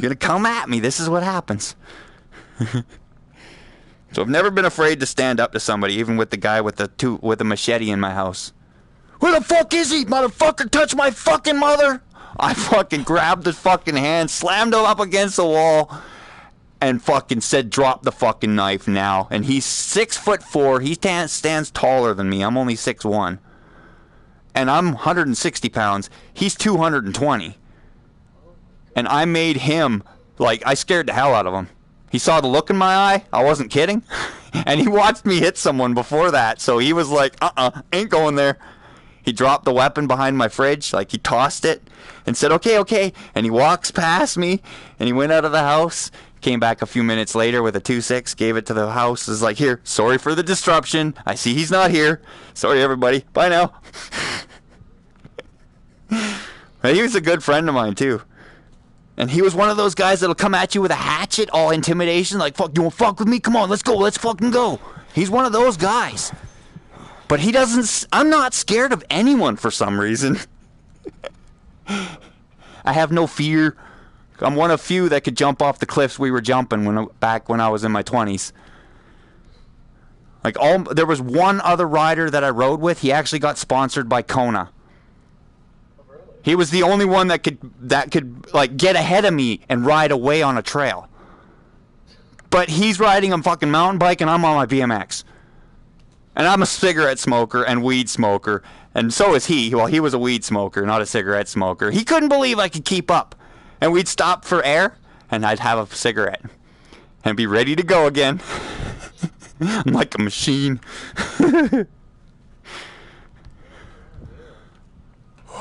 going to come at me. This is what happens. So I've never been afraid to stand up to somebody, even with the guy with the machete in my house. Where the fuck is he? Motherfucker, touch my fucking mother. I fucking grabbed his fucking hand, slammed him up against the wall, and fucking said, drop the fucking knife now. And he's 6'4". He stands taller than me. I'm only 6'1". And I'm 160 pounds. He's 220. And I made him, like, I scared the hell out of him. He saw the look in my eye. I wasn't kidding. And he watched me hit someone before that. So he was like, ain't going there. He dropped the weapon behind my fridge. Like, he tossed it and said, okay. And he walks past me. And he went out of the house. Came back a few minutes later with a 2.6. Gave it to the house. Was like, here, sorry for the disruption. I see he's not here. Sorry, everybody. Bye now. He was a good friend of mine, too. And he was one of those guys that'll come at you with a hatchet, all intimidation, like, fuck, you wanna fuck with me? Come on, let's go, let's fucking go. He's one of those guys. But he doesn't, I'm not scared of anyone for some reason. I have no fear. I'm one of few that could jump off the cliffs we were jumping back when I was in my 20s. Like, there was one other rider that I rode with, he actually got sponsored by Kona. He was the only one that could like get ahead of me and ride away on a trail. But he's riding a fucking mountain bike and I'm on my BMX. And I'm a cigarette smoker and weed smoker. And so is he. Well, he was a weed smoker, not a cigarette smoker. He couldn't believe I could keep up. And we'd stop for air, and I'd have a cigarette. And be ready to go again. I'm like a machine.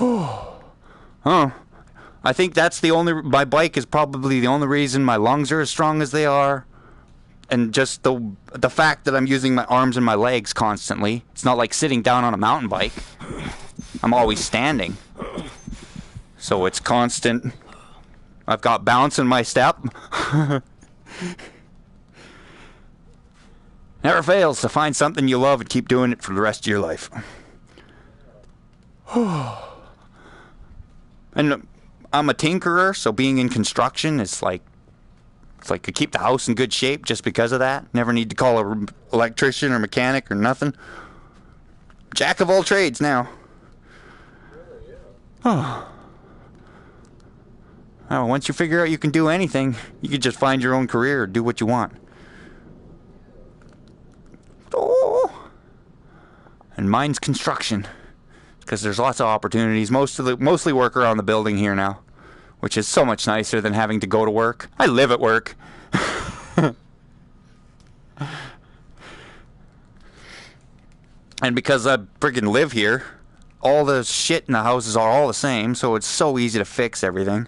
Oh, I think that's my bike is probably the only reason my lungs are as strong as they are. And just the fact that I'm using my arms and my legs constantly. It's not like sitting down on a mountain bike. I'm always standing. So it's constant. I've got bounce in my step. Never fails to find something you love and keep doing it for the rest of your life. And I'm a tinkerer, so being in construction is like, it's like I keep the house in good shape just because of that. Never need to call an electrician or mechanic or nothing. Jack of all trades now. Oh. Oh, once you figure out you can do anything, you can just find your own career or do what you want. Oh. And mine's construction. Because there's lots of opportunities. Mostly work around the building here now. Which is so much nicer than having to go to work. I live at work. And because I friggin' live here, all the shit in the houses are all the same, so it's so easy to fix everything.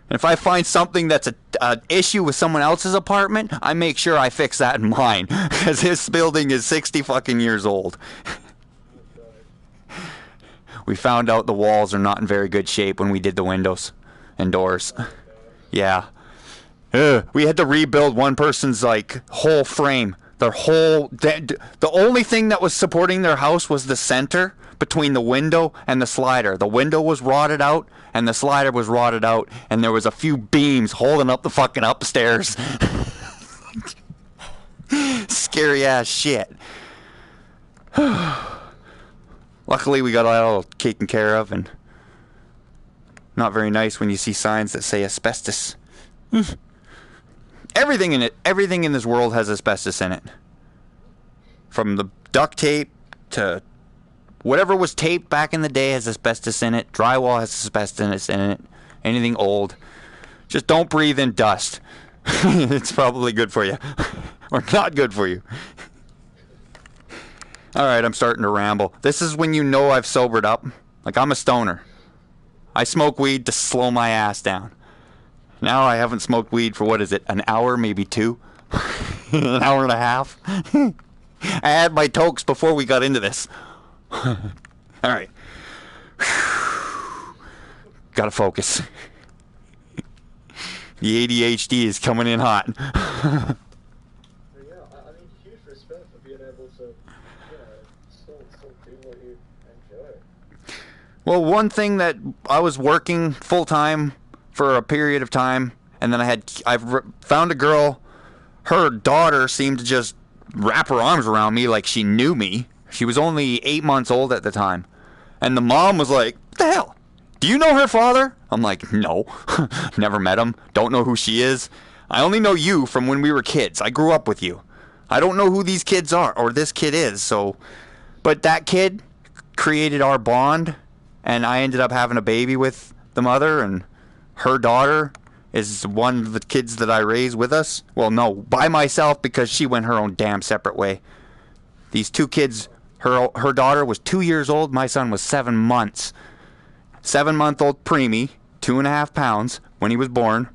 And if I find something that's an issue with someone else's apartment, I make sure I fix that in mine. Because this building is 60 fucking years old. We found out the walls are not in very good shape when we did the windows and doors. Yeah. We had to rebuild one person's like whole frame. Their whole the only thing that was supporting their house was the center between the window and the slider. The window was rotted out and the slider was rotted out, and there was a few beams holding up the fucking upstairs. Scary ass shit. Luckily we got it all taken care of, and not very nice when you see signs that say asbestos. Everything in this world has asbestos in it. From the duct tape to whatever was taped back in the day has asbestos in it. Drywall has asbestos in it. Anything old. Just don't breathe in dust. It's probably good for you. Or not good for you. Alright, I'm starting to ramble. This is when you know I've sobered up. Like, I'm a stoner. I smoke weed to slow my ass down. Now I haven't smoked weed for, what is it, an hour, maybe 2? An hour and a half? I had my tokes before we got into this. Alright. Gotta focus. The ADHD is coming in hot. Yeah, I mean, huge respect for being able to, still do what you enjoy. Well, one thing that I was working full-time for a period of time, and then I've found a girl, her daughter seemed to just wrap her arms around me like she knew me. She was only 8 months old at the time. And the mom was like, "What the hell? Do you know her father?" I'm like, "No." Never met him. Don't know who she is. I only know you from when we were kids. I grew up with you. I don't know who these kids are, or this kid is, so... But that kid created our bond, and I ended up having a baby with the mother, and her daughter is one of the kids that I raised with us. Well, no, by myself, because she went her own damn separate way. These two kids, her daughter was 2 years old, my son was 7 months. 7-month-old preemie, 2.5 pounds when he was born.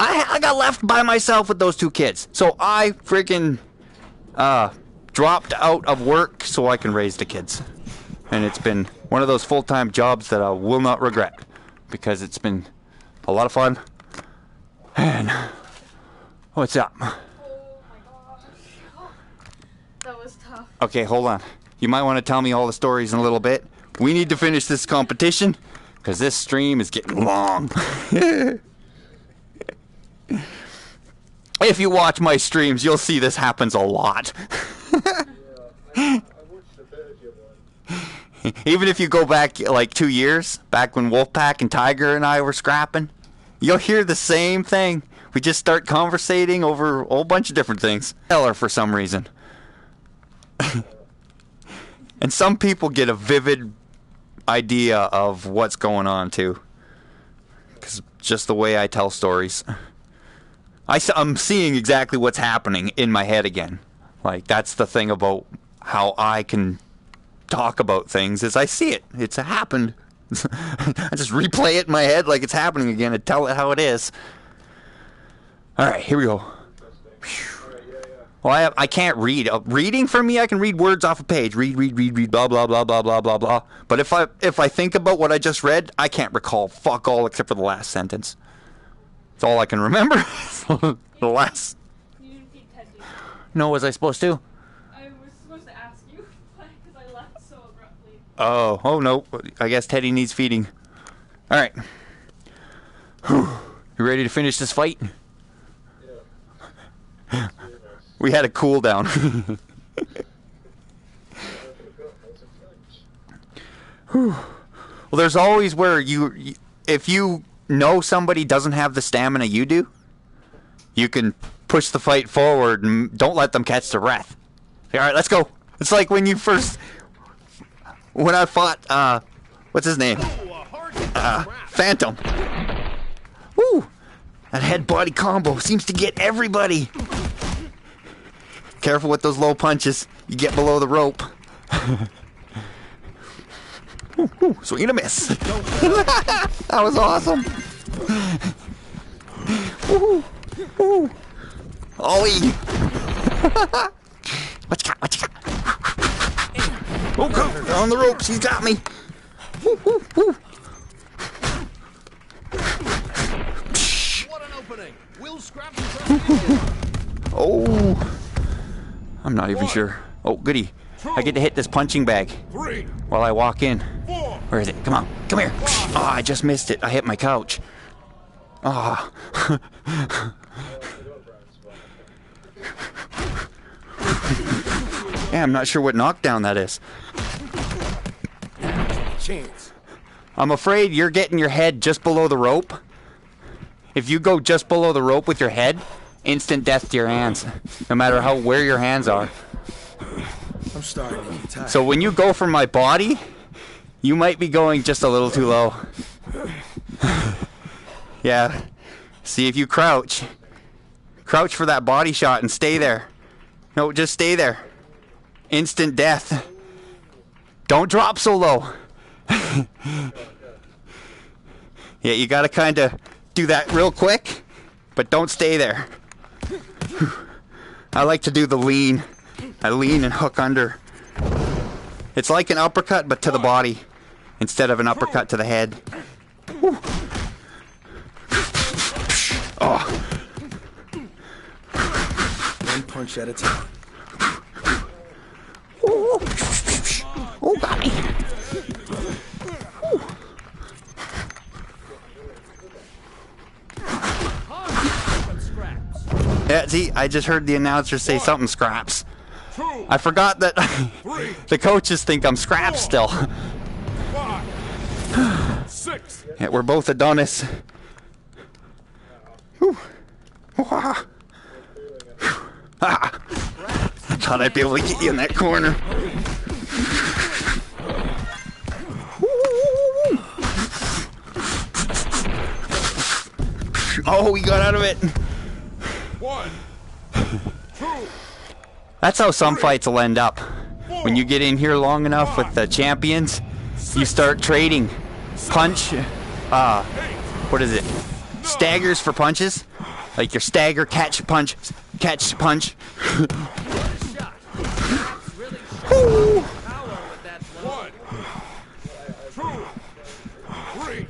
I got left by myself with those two kids. So I freaking dropped out of work so I can raise the kids. And it's been one of those full-time jobs that I will not regret, because it's been a lot of fun. And what's up? Oh my gosh. That was tough. Okay, hold on. You might want to tell me all the stories in a little bit. We need to finish this competition, because this stream is getting long. If you watch my streams, you'll see this happens a lot. I watched a bit of your one. Even if you go back like 2 years, back when Wolfpack and Tiger and I were scrapping, you'll hear the same thing. We just start conversating over a whole bunch of different things. Eller for some reason. And some people get a vivid idea of what's going on too. Because just the way I tell stories. I'm seeing exactly what's happening in my head again. Like, that's the thing about how I can talk about things, is I see it. It's happened. I just replay it in my head like it's happening again and tell it how it is. Alright, here we go. Well, I can't read. Reading for me, I can read words off a page. Read, blah, blah, blah, blah, blah, blah, blah. But if I think about what I just read, I can't recall fuck all except for the last sentence. That's all I can remember. The last... You didn't feed Teddy. No, was I supposed to? I was supposed to ask you, but because I left so abruptly. Oh no. I guess Teddy needs feeding. Alright. You ready to finish this fight? Yeah. We had a cool down. Well, there's always where if you know somebody doesn't have the stamina you do, you can push the fight forward and don't let them catch their breath. All right, let's go. It's like when I fought, what's his name? Phantom. Woo! That head body combo seems to get everybody. Careful with those low punches. You get below the rope. Ooh, ooh, swing and a miss. That was awesome. Ooh, ooh. Ollie. What you got? What you got? Oh, go. They're on the ropes. He's got me. Ooh, ooh, ooh. What an opening! Will Scraps Oh. I'm not even sure. Oh, goody. I get to hit this punching bag while I walk in. Where is it? Come on. Come here. Oh, I just missed it. I hit my couch. Oh. Yeah, I'm not sure what knockdown that is. chance. I'm afraid you're getting your head just below the rope. If you go just below the rope with your head, instant death to your hands, no matter where your hands are. I'm starting to get tired. So when you go for my body, you might be going just a little too low. Yeah. See, if you crouch for that body shot and stay there. No, just stay there. Instant death. Don't drop so low. Yeah, you gotta kind of do that real quick, but don't stay there. I like to do the lean. I lean and hook under. It's like an uppercut, but to the body, instead of an uppercut to the head. Whew. Oh. One punch at a time. Oh, oh, got me. Yeah, see, I just heard the announcer say something scraps. I forgot that the coaches think I'm scraps still. 5, 6. Yeah, we're both Adonis. Whew. Ah. Ah. Thought I'd be able to get you in that corner. Oh, we got out of it. 1, 2. That's how some fights will end up. When you get in here long enough with the champions, you start trading punch, what is it? Staggers for punches? Like your stagger, catch, punch, catch, punch. Ooh. 1, 2, 3.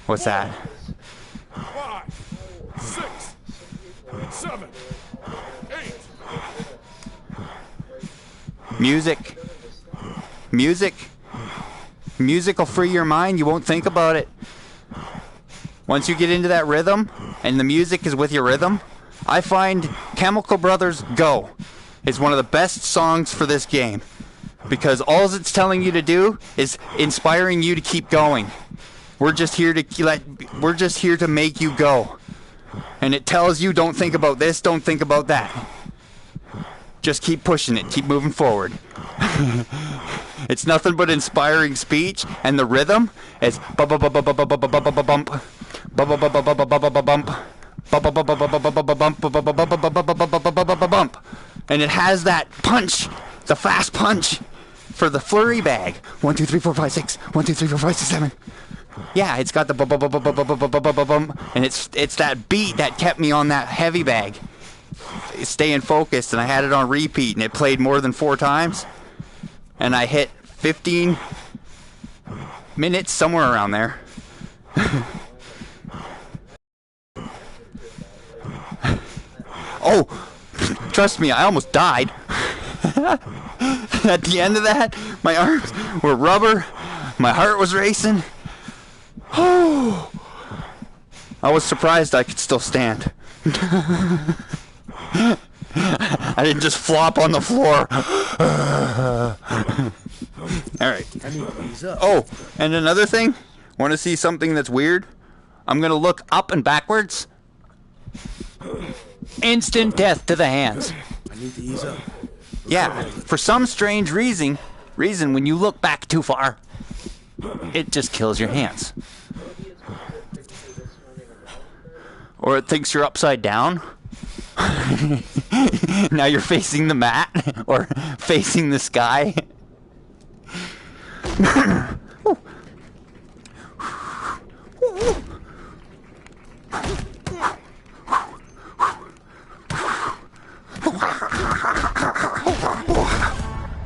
What's that? 5, 6, 7, 8. Music. Music. Music will free your mind. You won't think about it. Once you get into that rhythm, and the music is with your rhythm, I find Chemical Brothers' Go is one of the best songs for this game. Because all it's telling you to do is inspiring you to keep going. We're just here to make you go. And it tells you, don't think about this, don't think about that. Just keep pushing it, keep moving forward. It's nothing but inspiring speech, and the rhythm is bump bump bump bump bump bump bump bump bump bump bump bump, and it has that punch, the fast punch for the flurry bag. 1 2 3 4 5 6. 1 2 3 4 5 6 7. Yeah, it's got the bump bump bump bump bump bump bump bump, and it's that beat that kept me on that heavy bag, staying focused, and I had it on repeat, and it played more than 4 times, and I hit 15 minutes somewhere around there. Oh, trust me, I almost died. At the end of that, my arms were rubber, my heart was racing. Oh, I was surprised I could still stand. I didn't just flop on the floor. Alright. Oh, and another thing, want to see something that's weird? I'm going to look up and backwards. Instant death to the hands. I need to ease up. Yeah, for some strange reason, when you look back too far, it just kills your hands. Or it thinks you're upside down. Now you're facing the mat or facing the sky.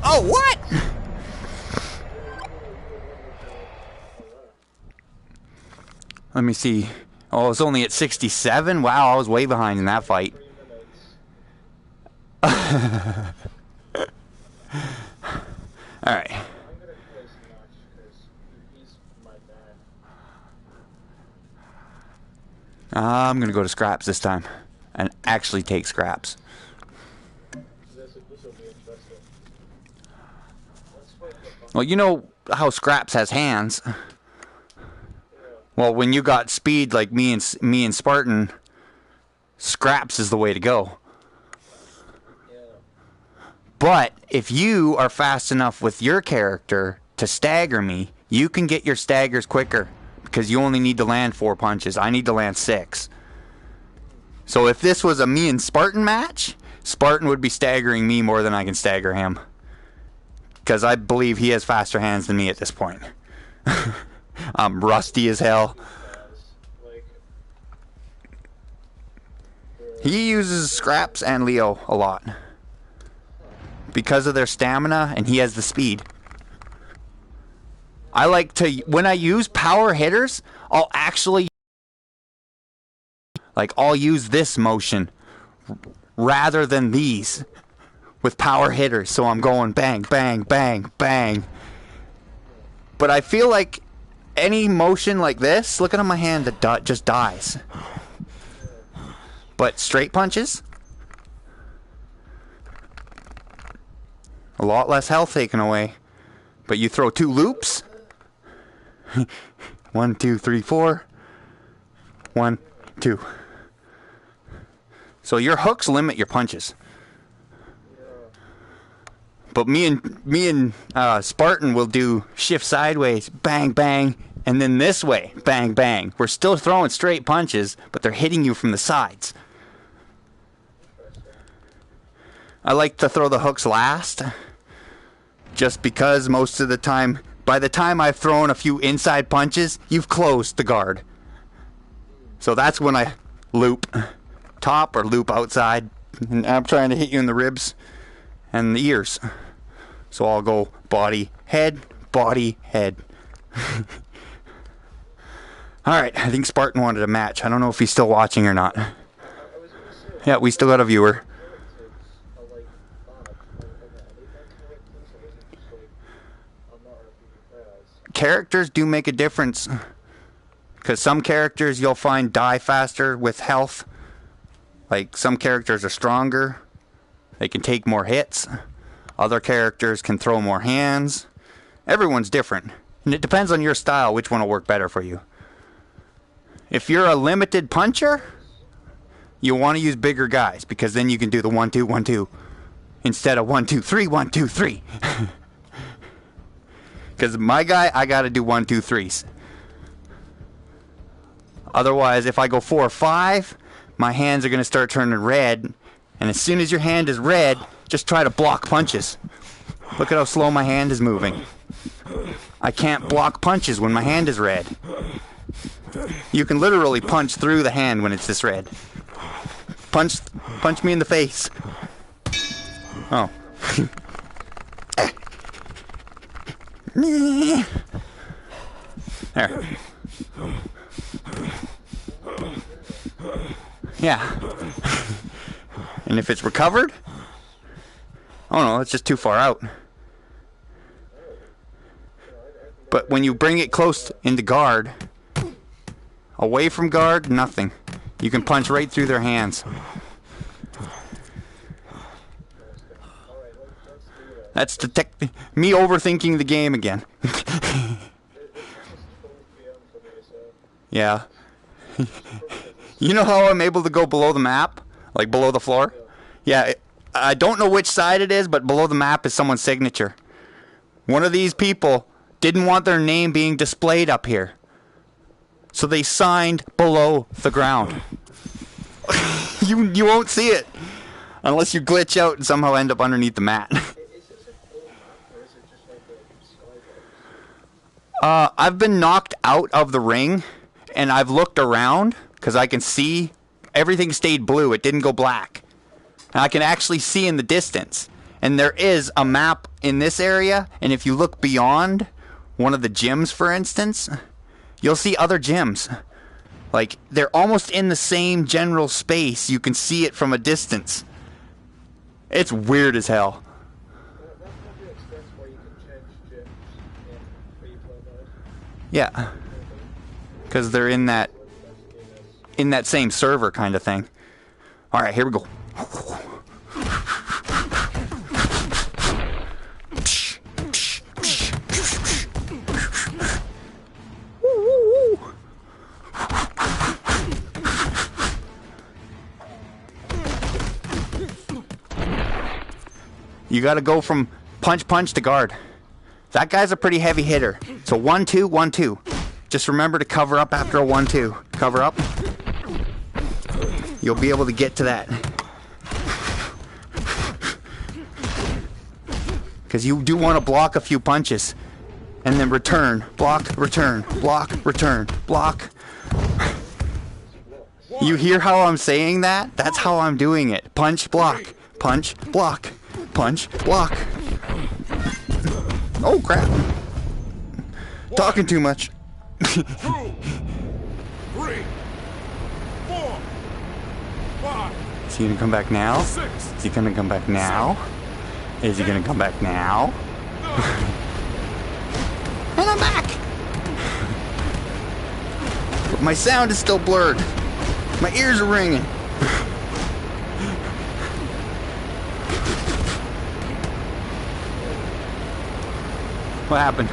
Oh, what? Let me see. Oh, I was only at 67? Wow, I was way behind in that fight. Alright. I'm gonna go to scraps this time. And actually take scraps. Well, you know how scraps has hands. Well, when you got speed like me and Spartan, scraps is the way to go. But if you are fast enough with your character to stagger me, you can get your staggers quicker because you only need to land 4 punches. I need to land 6. So if this was a me and Spartan match, Spartan would be staggering me more than I can stagger him. Because I believe he has faster hands than me at this point. I'm rusty as hell. He uses scraps and Leo a lot. Because of their stamina, and he has the speed. I like to, when I use power hitters, I'll actually, like, I'll use this motion rather than these with power hitters. So I'm going bang, bang, bang, bang. But I feel like any motion like this, look at my hand, that just dies. But straight punches, a lot less health taken away. But you throw 2 loops. 1 2 3 4. 1 2. So your hooks limit your punches. But me and Spartan will do shift sideways, bang bang, and then this way, bang bang. We're still throwing straight punches, but they're hitting you from the sides. I like to throw the hooks last, just because most of the time, by the time I've thrown a few inside punches, you've closed the guard. So that's when I loop top or loop outside, and I'm trying to hit you in the ribs and the ears. So I'll go body, head, body, head. Alright, I think Spartan wanted a match. I don't know if he's still watching or not. Yeah, we still got a viewer. Characters do make a difference. Because some characters you'll find die faster with health. Like, some characters are stronger. They can take more hits. Other characters can throw more hands. Everyone's different. And it depends on your style which one will work better for you. If you're a limited puncher, you want to use bigger guys, because then you can do the 1 2 1 2. instead of 1, 2, 3, 1, 2, 3. Because my guy, I gotta do 1, 2, 3s. Otherwise, if I go 4 or 5, my hands are gonna start turning red. And as soon as your hand is red, just try to block punches. Look at how slow my hand is moving. I can't block punches when my hand is red. You can literally punch through the hand when it's this red. Punch me in the face. Oh. There. Yeah. And if it's recovered? Oh no, it's just too far out. But when you bring it close into guard, away from guard, nothing. You can punch right through their hands. That's me overthinking the game again. Yeah. You know how I'm able to go below the map? Like below the floor? Yeah, I don't know which side it is, but below the map is someone's signature. One of these people didn't want their name being displayed up here. So they signed below the ground. You won't see it unless you glitch out and somehow end up underneath the mat. I've been knocked out of the ring, and I've looked around because I can see everything stayed blue. It didn't go black. And I can actually see in the distance. And there is a map in this area, and if you look beyond one of the gyms, for instance, you'll see other gyms. Like, they're almost in the same general space. You can see it from a distance. It's weird as hell. Yeah. Because they're in that same server kind of thing. Alright, here we go. You gotta go from punch to guard. That guy's a pretty heavy hitter. So 1, 2, 1, 2. Just remember to cover up after a 1, 2. Cover up. You'll be able to get to that. Because you do want to block a few punches. And then return. Block, return. Block, return. Block. You hear how I'm saying that? That's how I'm doing it. Punch, block. Punch, block. Punch, block. Oh, crap. Talking too much. 2, 3, 4, 5. Is he gonna come back now? 6. Is he gonna come back now? Is he gonna come back now? And I'm back! But my sound is still blurred. My ears are ringing. What happened?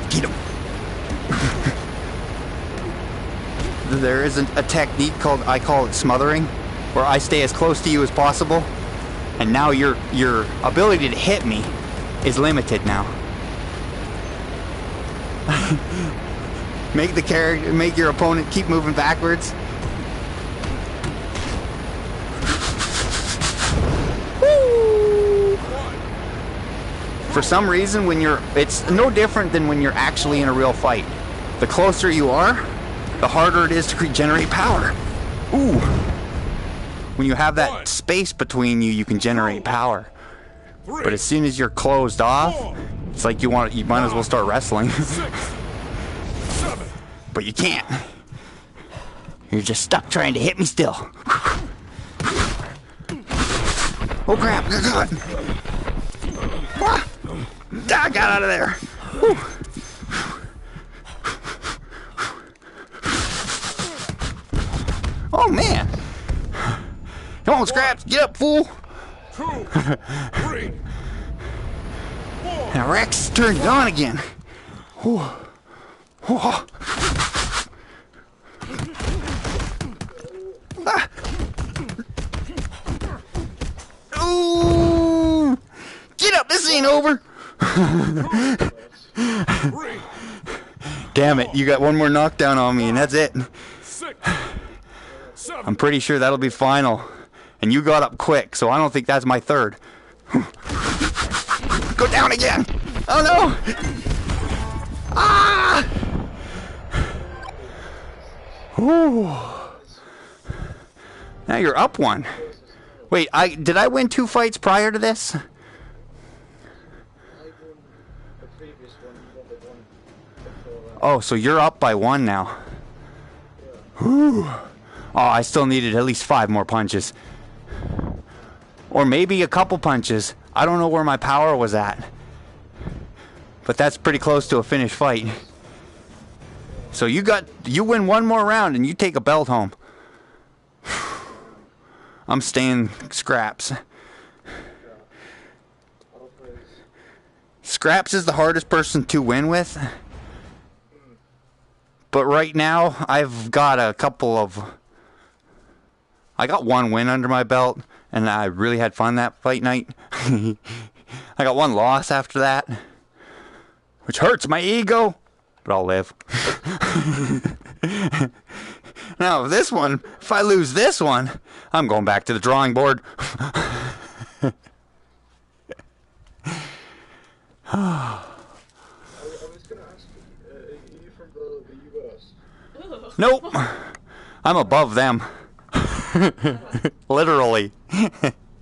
Get him. There isn't a technique called, I call it smothering, where I stay as close to you as possible, and now your ability to hit me is limited now. Make your opponent keep moving backwards. Woo! For some reason, it's no different than when you're actually in a real fight. The closer you are, the harder it is to generate power. Ooh. When you have that space between you, you can generate power. But as soon as you're closed off, it's like you might as well start wrestling. But you can't. You're just stuck trying to hit me still. Oh crap, God. Ah, I got out of there. on, Scraps. Get up, fool. 2, 3. Now Rex turned it on again. Ooh. Ooh. Ah. Ooh. Get up, this ain't over. Damn it, you got one more knockdown on me and that's it. 6, 7. I'm pretty sure that'll be final. And you got up quick, so I don't think that's my third. Go down again. Oh no. Ah. Ooh. Now you're up one. Wait, did I win 2 fights prior to this? I won the previous one, you won the one before that. Oh, so you're up by 1 now. Whew. Oh, I still needed at least 5 more punches. Or maybe a couple punches. I don't know where my power was at. But that's pretty close to a finished fight. So you win 1 more round and you take a belt home. I'm staying Scraps. Scraps is the hardest person to win with. But right now, I've got a couple of... I got 1 win under my belt, and I really had fun that fight night. I got 1 loss after that, which hurts my ego, but I'll live. Now, if I lose this one, I'm going back to the drawing board. I was going to ask you, are you from the US? Nope. I'm above them. Literally.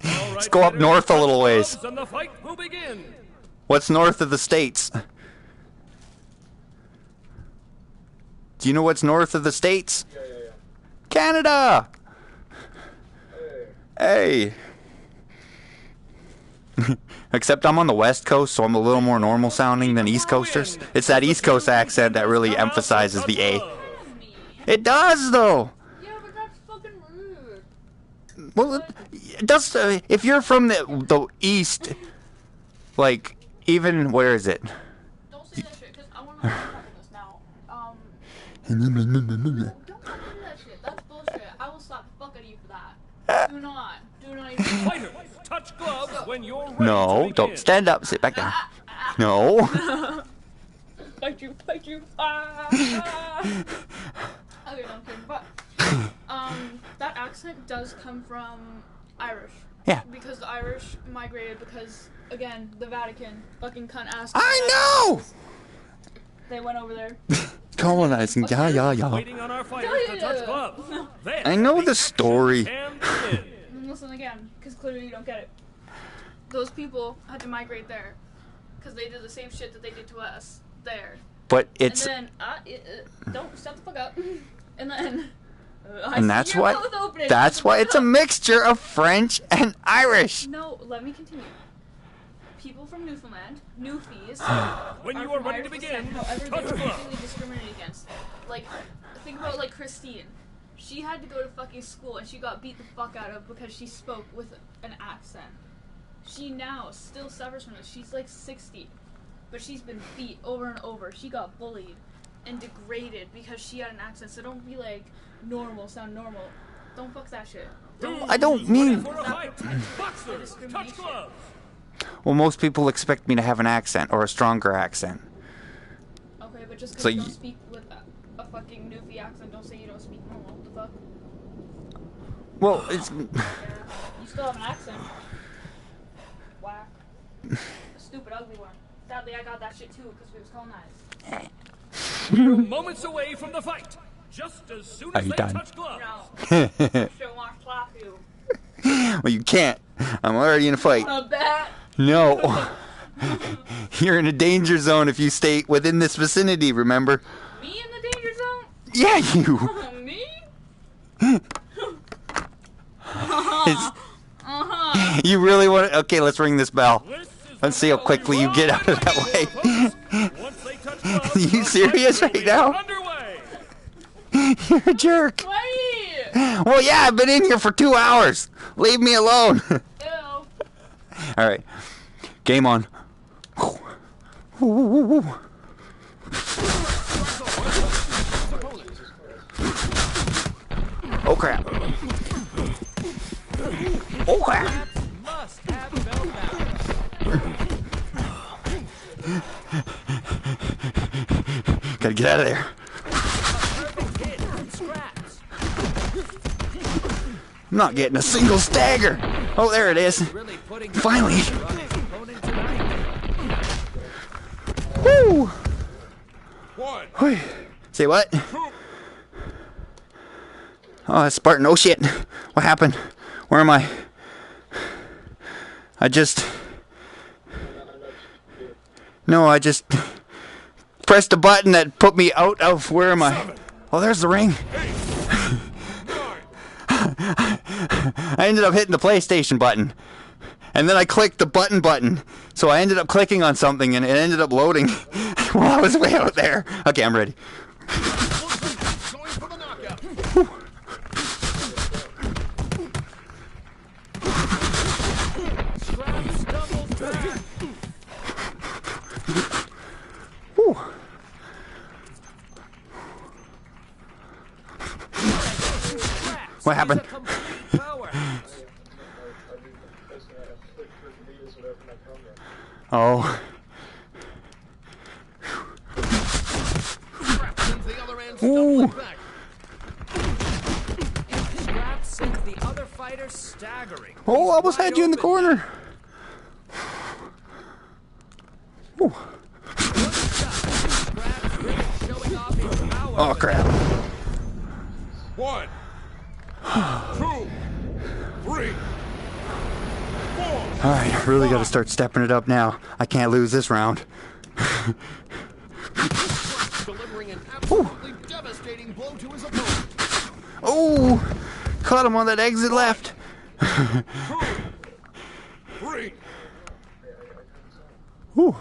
Let's go up north a little ways. And the fight will begin. What's north of the States? Do you know what's north of the States? Yeah. Canada! Hey! Except I'm on the West Coast, so I'm a little more normal sounding than East Coasters. It's that East Coast accent that really emphasizes the A. It does, though! Yeah, but that's fucking rude. Well, it does. If you're from the East, like, even, where is it? Don't say that shit, because I want to know this now. Don't fucking do that shit. That's bullshit. I will slap the fuck out of you for that. Do not even. Fighters, touch gloves when you're ready to No, begin. don't stand up, sit back down. No. Fight you. Okay, no, I'm kidding, but that accent does come from Irish. Yeah. Because the Irish migrated because, again, the Vatican fucking cunt ass. I know! They went over there. Colonizing, yeah. Waiting on our fighters to touch gloves. Then I know the story. can begin. Listen again, because clearly you don't get it. Those people had to migrate there because they did the same shit that they did to us there. But it's... And then, don't shut the fuck up. And then, And that's why it's a mixture of French and Irish. No, let me continue. People from Newfoundland, Newfies, When you are ready to begin, however, they touch were gloves. completely discriminated against. Like, think about like Christine. She had to go to fucking school and she got beat the fuck out of because she spoke with an accent. She now still suffers from this. She's like 60, but she's been beat over and over. She got bullied and degraded because she had an accent. So don't be like sound normal. Don't fuck that shit. I don't mean... For a fight, boxers, touch gloves. Well, most people expect me to have an accent or a stronger accent. Okay, but just because So you don't you- speak with a fucking Newfie accent, don't say you don't speak normal. What the fuck? Well, it's... You still have an accent. Whack. A stupid, ugly one. Sadly, I got that shit too because we was colonized. We're moments away from the fight. Just as soon Are as you they done? touch gloves. No. Shit want to slap you. Well, you can't. I'm already in a fight. A bat. No. You're in a danger zone if you stay within this vicinity, remember? Me in the danger zone? Yeah, you. Me? You really want to... Okay, let's ring this bell. This is Let's see how quickly you get out of that way. Once they touch gloves, Are you the serious fight will right be now? Underway. You're a jerk. Wait! Well, yeah, I've been in here for 2 hours. Leave me alone. Ew. All right, game on. Oh crap! Oh crap! Must have bell Gotta get out of there. Perfect hit from Scraps. I'm not getting a single stagger. Oh, there it is. Really putting Finally. on his opponent tonight. Woo! One. Whew. Say what? Oh, that's Spartan. Oh shit! What happened? Where am I? I just pressed a button that put me out of. Where am I? Oh, there's the ring. I ended up hitting the PlayStation button. And then I clicked the button. So I ended up clicking on something and it ended up loading while I was way out there. Okay, I'm ready. Going for the knockout. Scraps doubles back. Whew. Scraps What happened? is a complete powerhouse. Oh. Scraps sends the other end Ooh. stumbling back. Scraps sends the other fighter staggering. Oh, I He's almost wide had you in the open. corner. Ooh. Scraps really showing off his power. Oh crap. 1, 2, 3, 4. Alright, I really gotta start stepping it up now. I can't lose this round. Delivering an absolutely devastating blow to his opponent. Oh! Caught him on that exit left. 2, 3. Ooh.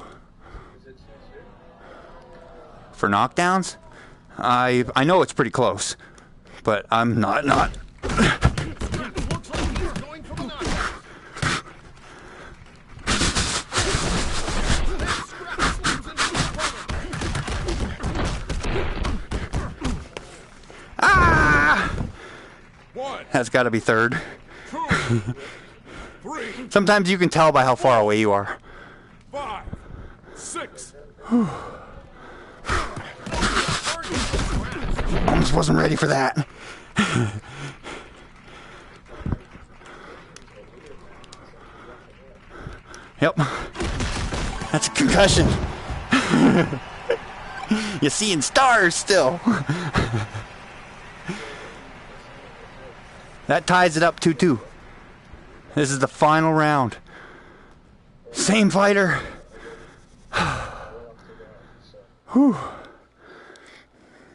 For knockdowns? I know it's pretty close. But I'm not. Scraps looks like he's going for the knockout. Then Scraps slams into his opponent. Ah! 1, That's gotta be third. 2, 3, Sometimes you can tell by how far away you are. 5, 6. Almost wasn't ready for that. Yep. That's a concussion. You're seeing stars still. That ties it up 2-2. This is the final round. Same fighter. Whew.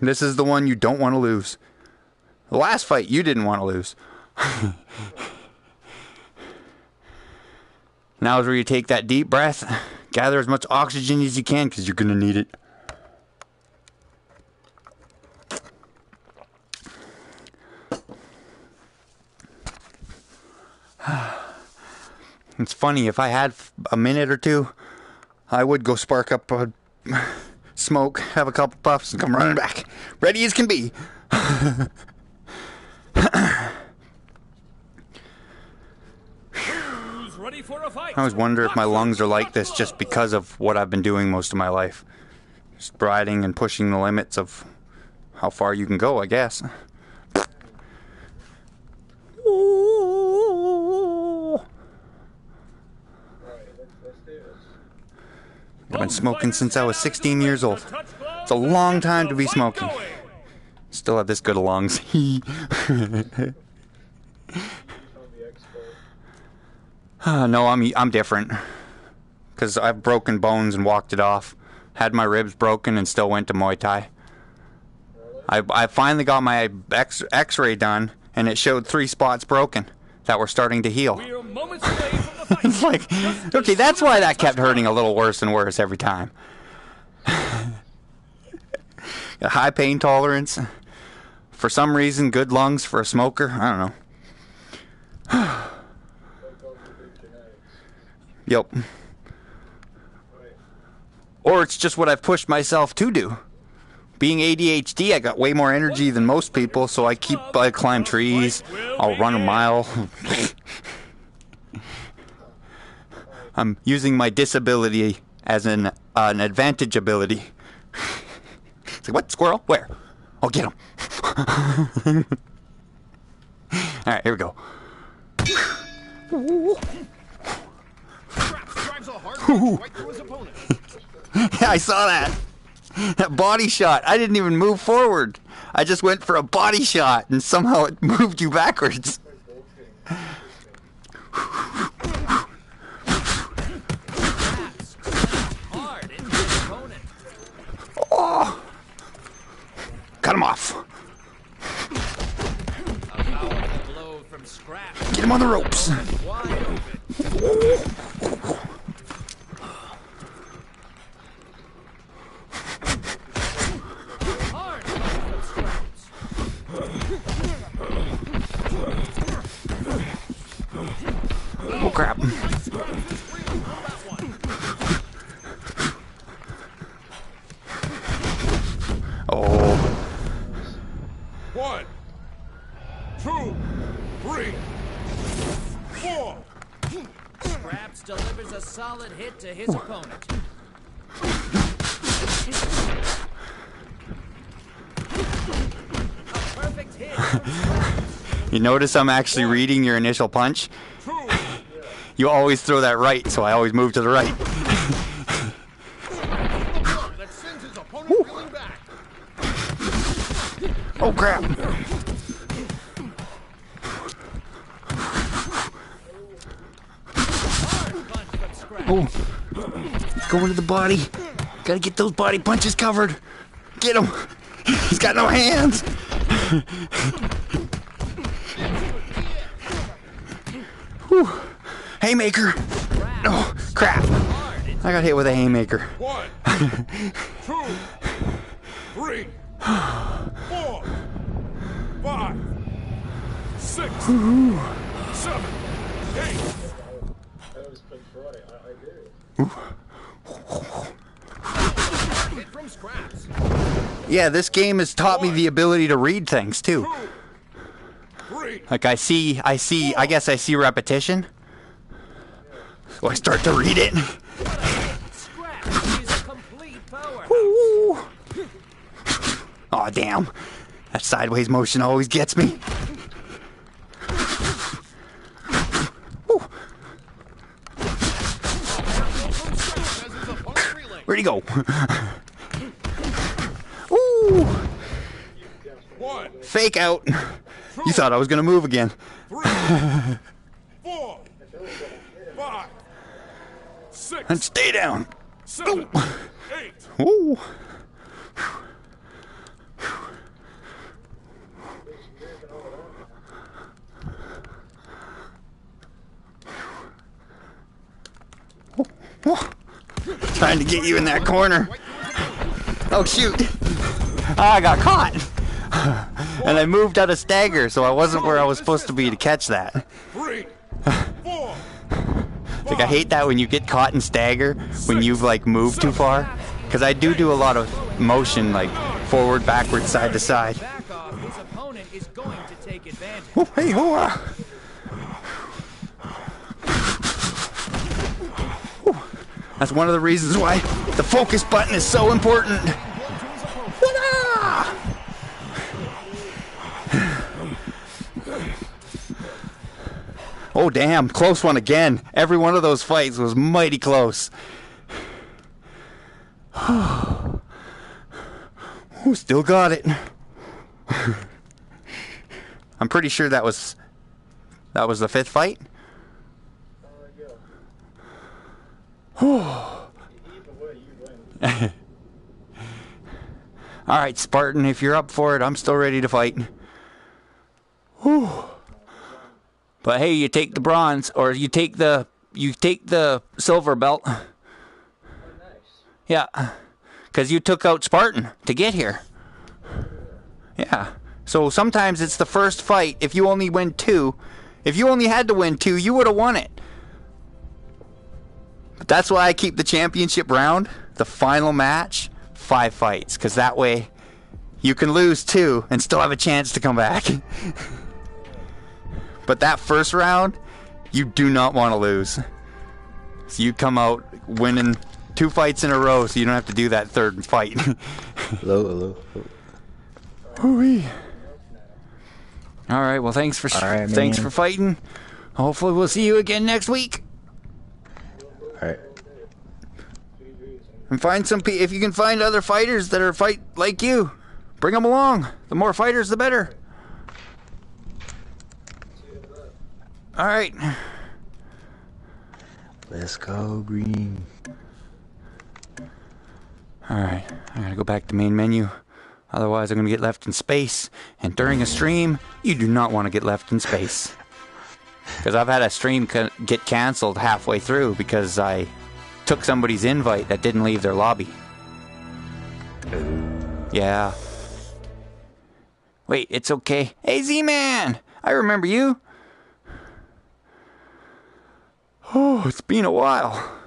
This is the one you don't want to lose. The last fight you didn't want to lose. Now is where you take that deep breath, gather as much oxygen as you can because you're going to need it. It's funny, if I had a minute or two, I would go spark up a smoke, have a couple puffs, and come running back. Ready as can be. Who's ready for a fight? I always wonder if my lungs are like this just because of what I've been doing most of my life. Just riding and pushing the limits of how far you can go, I guess. I've been smoking since I was 16 years old. It's a long time to be smoking. Still have this good of lungs. No, I'm different. Because I've broken bones and walked it off. Had my ribs broken and still went to Muay Thai. I finally got my x-ray done, and it showed 3 spots broken that were starting to heal. We are moments away from the fight. It's like, okay, that's why that kept hurting a little worse and worse every time. A high pain tolerance. for some reason, good lungs for a smoker. I don't know. Yep. Or it's just what I've pushed myself to do. Being ADHD, I got way more energy than most people, so I climb trees, I'll run a mile. I'm using my disability as an advantage ability. It's like, what? Squirrel? Where? I'll get him. Alright, here we go. Yeah, I saw that. That body shot. I didn't even move forward. I just went for a body shot, and somehow it moved you backwards. Oh! Cut him off. Get him on the ropes. Oh crap. Oh. 1, 2, 3, 4. Scraps delivers a solid hit to his opponent. A perfect hit from Scraps. You notice I'm actually reading your initial punch? You always throw that right, so I always move to the right. That sends his opponent reeling back. Oh crap. Oh, go into the body. Gotta get those body punches covered. Get him. He's got no hands. Whew. Haymaker. Oh, crap. I got hit with a haymaker. 1, 2, 3, 4, 5, 6, 7, 8. That was Pink Friday. I do. Hit from Scraps. Yeah, this game has taught me the ability to read things too. 2, 3. Like I guess I see repetition. So I start to read it. Scraps is a complete powerhouse. Aw, damn. That sideways motion always gets me. Woo. Where'd he go? Ooh. 1, Fake out. You thought I was gonna move again. 3, 4, 5, 6, And stay down. 7, 8. Ooh. Trying to get you in that corner. Oh shoot. I got caught. And I moved out of stagger, so I wasn't where I was supposed to be to catch that. 3, 4. Like I hate that when you get caught in stagger when you've like moved too far, because I do a lot of motion, like forward, backward, side to side. Back off, his opponent is going to take advantage. Oh, hey, hoa. That's one of the reasons why the focus button is so important. Wah-da! Oh damn, close one again. Every one of those fights was mighty close. Oh, still got it. I'm pretty sure that was the 5th fight. Either way, you win. Alright, Spartan, if you're up for it, I'm still ready to fight. Whew. But hey, you take the bronze, or you take the silver belt. Oh, nice. Yeah, because you took out Spartan to get here. Yeah, So sometimes it's the first fight. If you only win 2, if you only had to win 2, you would have won it. But that's why I keep the championship round, the final match, 5 fights. Because that way you can lose 2 and still have a chance to come back. But that first round, you do not want to lose. So you come out winning 2 fights in a row, so you don't have to do that third fight. Hello. Hoo-wee. All right. Well, thanks for man. fighting. Hopefully, we'll see you again next week. All right. And find if you can find other fighters that are fight like you, bring them along. The more fighters, the better. All right. Let's go, Green. All right. I gotta go back to main menu. Otherwise, I'm gonna get left in space. And during a stream, you do not want to get left in space. Because I've had a stream get canceled halfway through because I took somebody's invite that didn't leave their lobby. Yeah. Wait, it's okay. Hey, Z-Man! I remember you. Oh, it's been a while.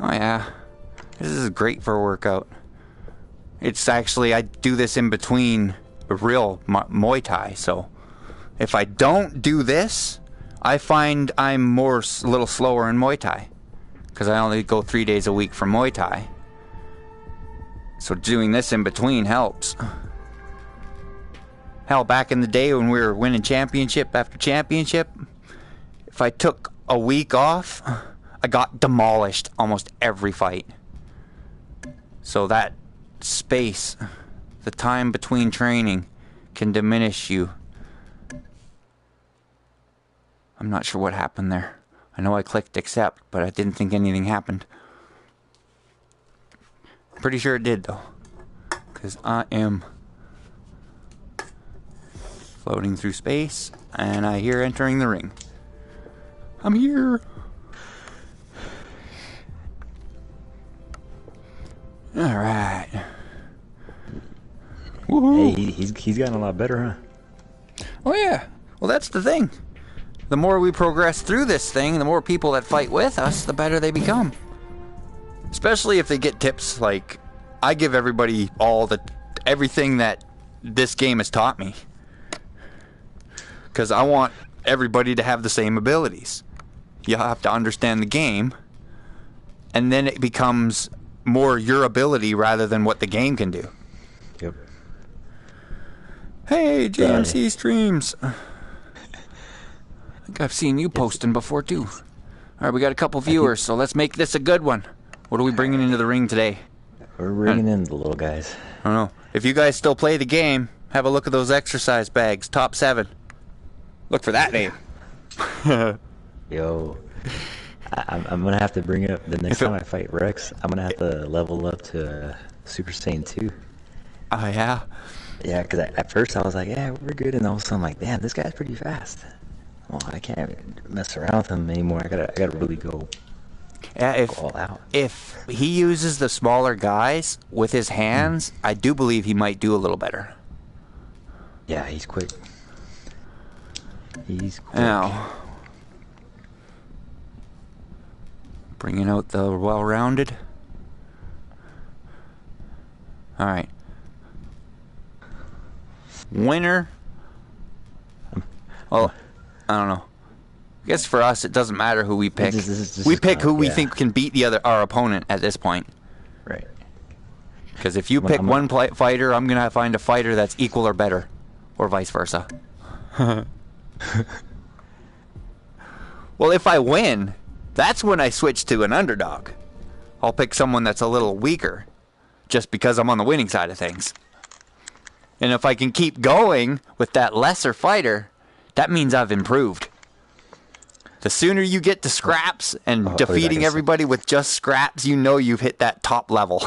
Oh, yeah. This is great for a workout. It's actually, I do this in between real Muay Thai, so if I don't do this, I find I'm a little slower in Muay Thai. Because I only go 3 days a week for Muay Thai. So doing this in between helps. Hell, back in the day when we were winning championship after championship, if I took a week off, I got demolished almost every fight. So that space, the time between training, can diminish you. I'm not sure what happened there. I know I clicked accept, but I didn't think anything happened. Pretty sure it did, though. Because I am floating through space, and I hear entering the ring. I'm here. All right. Woohoo. Hey, he's gotten a lot better, huh? Oh yeah. Well, that's the thing. The more we progress through this thing, the more people that fight with us, the better they become. Especially if they get tips like I give everybody everything that this game has taught me. Because I want everybody to have the same abilities. You have to understand the game, and then it becomes more your ability rather than what the game can do. Yep. Hey, JMC Streams. I think I've seen you posting before too. All right, we got a couple viewers, so let's make this a good one. What are we bringing into the ring today? We're bringing in the little guys. I don't know. If you guys still play the game, have a look at those exercise bags. Top 7. Look for that name. Yo. I'm going to have to bring it up. The next time I fight Rex, I'm going to have to level up to Super Saiyan 2. Oh, yeah? Yeah, because at first I was like, yeah, we're good. And all of a sudden I'm like, damn, this guy's pretty fast. Well, I can't mess around with him anymore. I gotta really go. Yeah, all out. If he uses the smaller guys with his hands, I do believe he might do a little better. Yeah, he's quick. He's quick. Now, bringing out the well-rounded. All right. Winner. Well, I don't know. I guess for us, it doesn't matter who we pick. We pick who we think can beat our opponent at this point. Right. Because if you pick one fighter, I'm going to find a fighter that's equal or better. Or vice versa. Well, if I win, that's when I switch to an underdog. I'll pick someone that's a little weaker. Just because I'm on the winning side of things. And if I can keep going with that lesser fighter, that means I've improved. The sooner you get to scraps and defeating everybody with just scraps, you know you've hit that top level.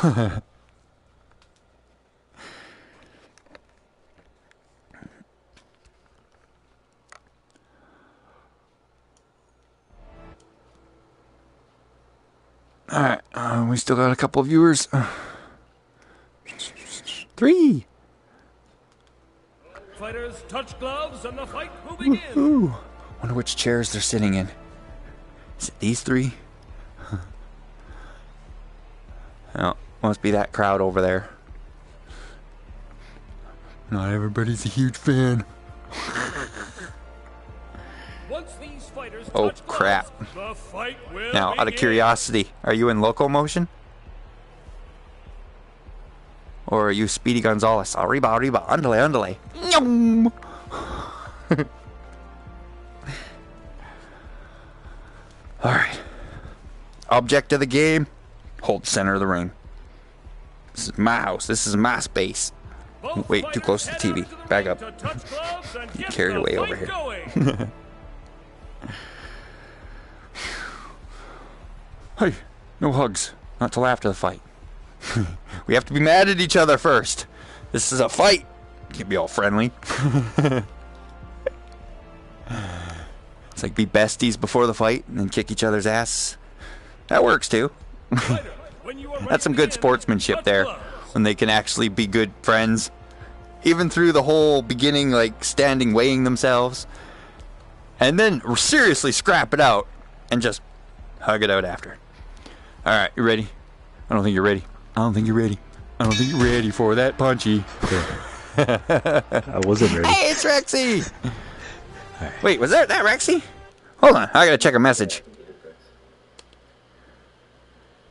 Alright, we still got a couple of viewers. 3. Fighters touch gloves and the fight will begin. Ooh. Wonder which chairs they're sitting in. Is it these 3? Oh, must be that crowd over there. Not everybody's a huge fan. Once these fighters Oh, touch crap. gloves, the fight will Now, out of begin. curiosity, are you in locomotion? Or are you Speedy Gonzales? Arriba, arriba, andale, andale. Yum! Alright. Object of the game. Hold center of the ring. This is my house. This is my space. Both Wait, too close to the fighters TV. head out into Back ring up. to touch gloves and get Carried the away fight over here. going. Hey, no hugs. Not till after the fight. We have to be mad at each other first. This is a fight. Can't be all friendly. It's like be besties before the fight and then kick each other's ass. That works too. Fighter, when you are ready That's some to good begin, sportsmanship touch there. gloves. When they can actually be good friends. Even through the whole beginning, like standing weighing themselves. And then seriously scrap it out. And just hug it out after. Alright, you ready? I don't think you're ready. I don't think you're ready. I don't think you're ready for that punchy. I wasn't ready. Hey, it's Rexy! Wait, was that Rexy? Hold on, I gotta check a message.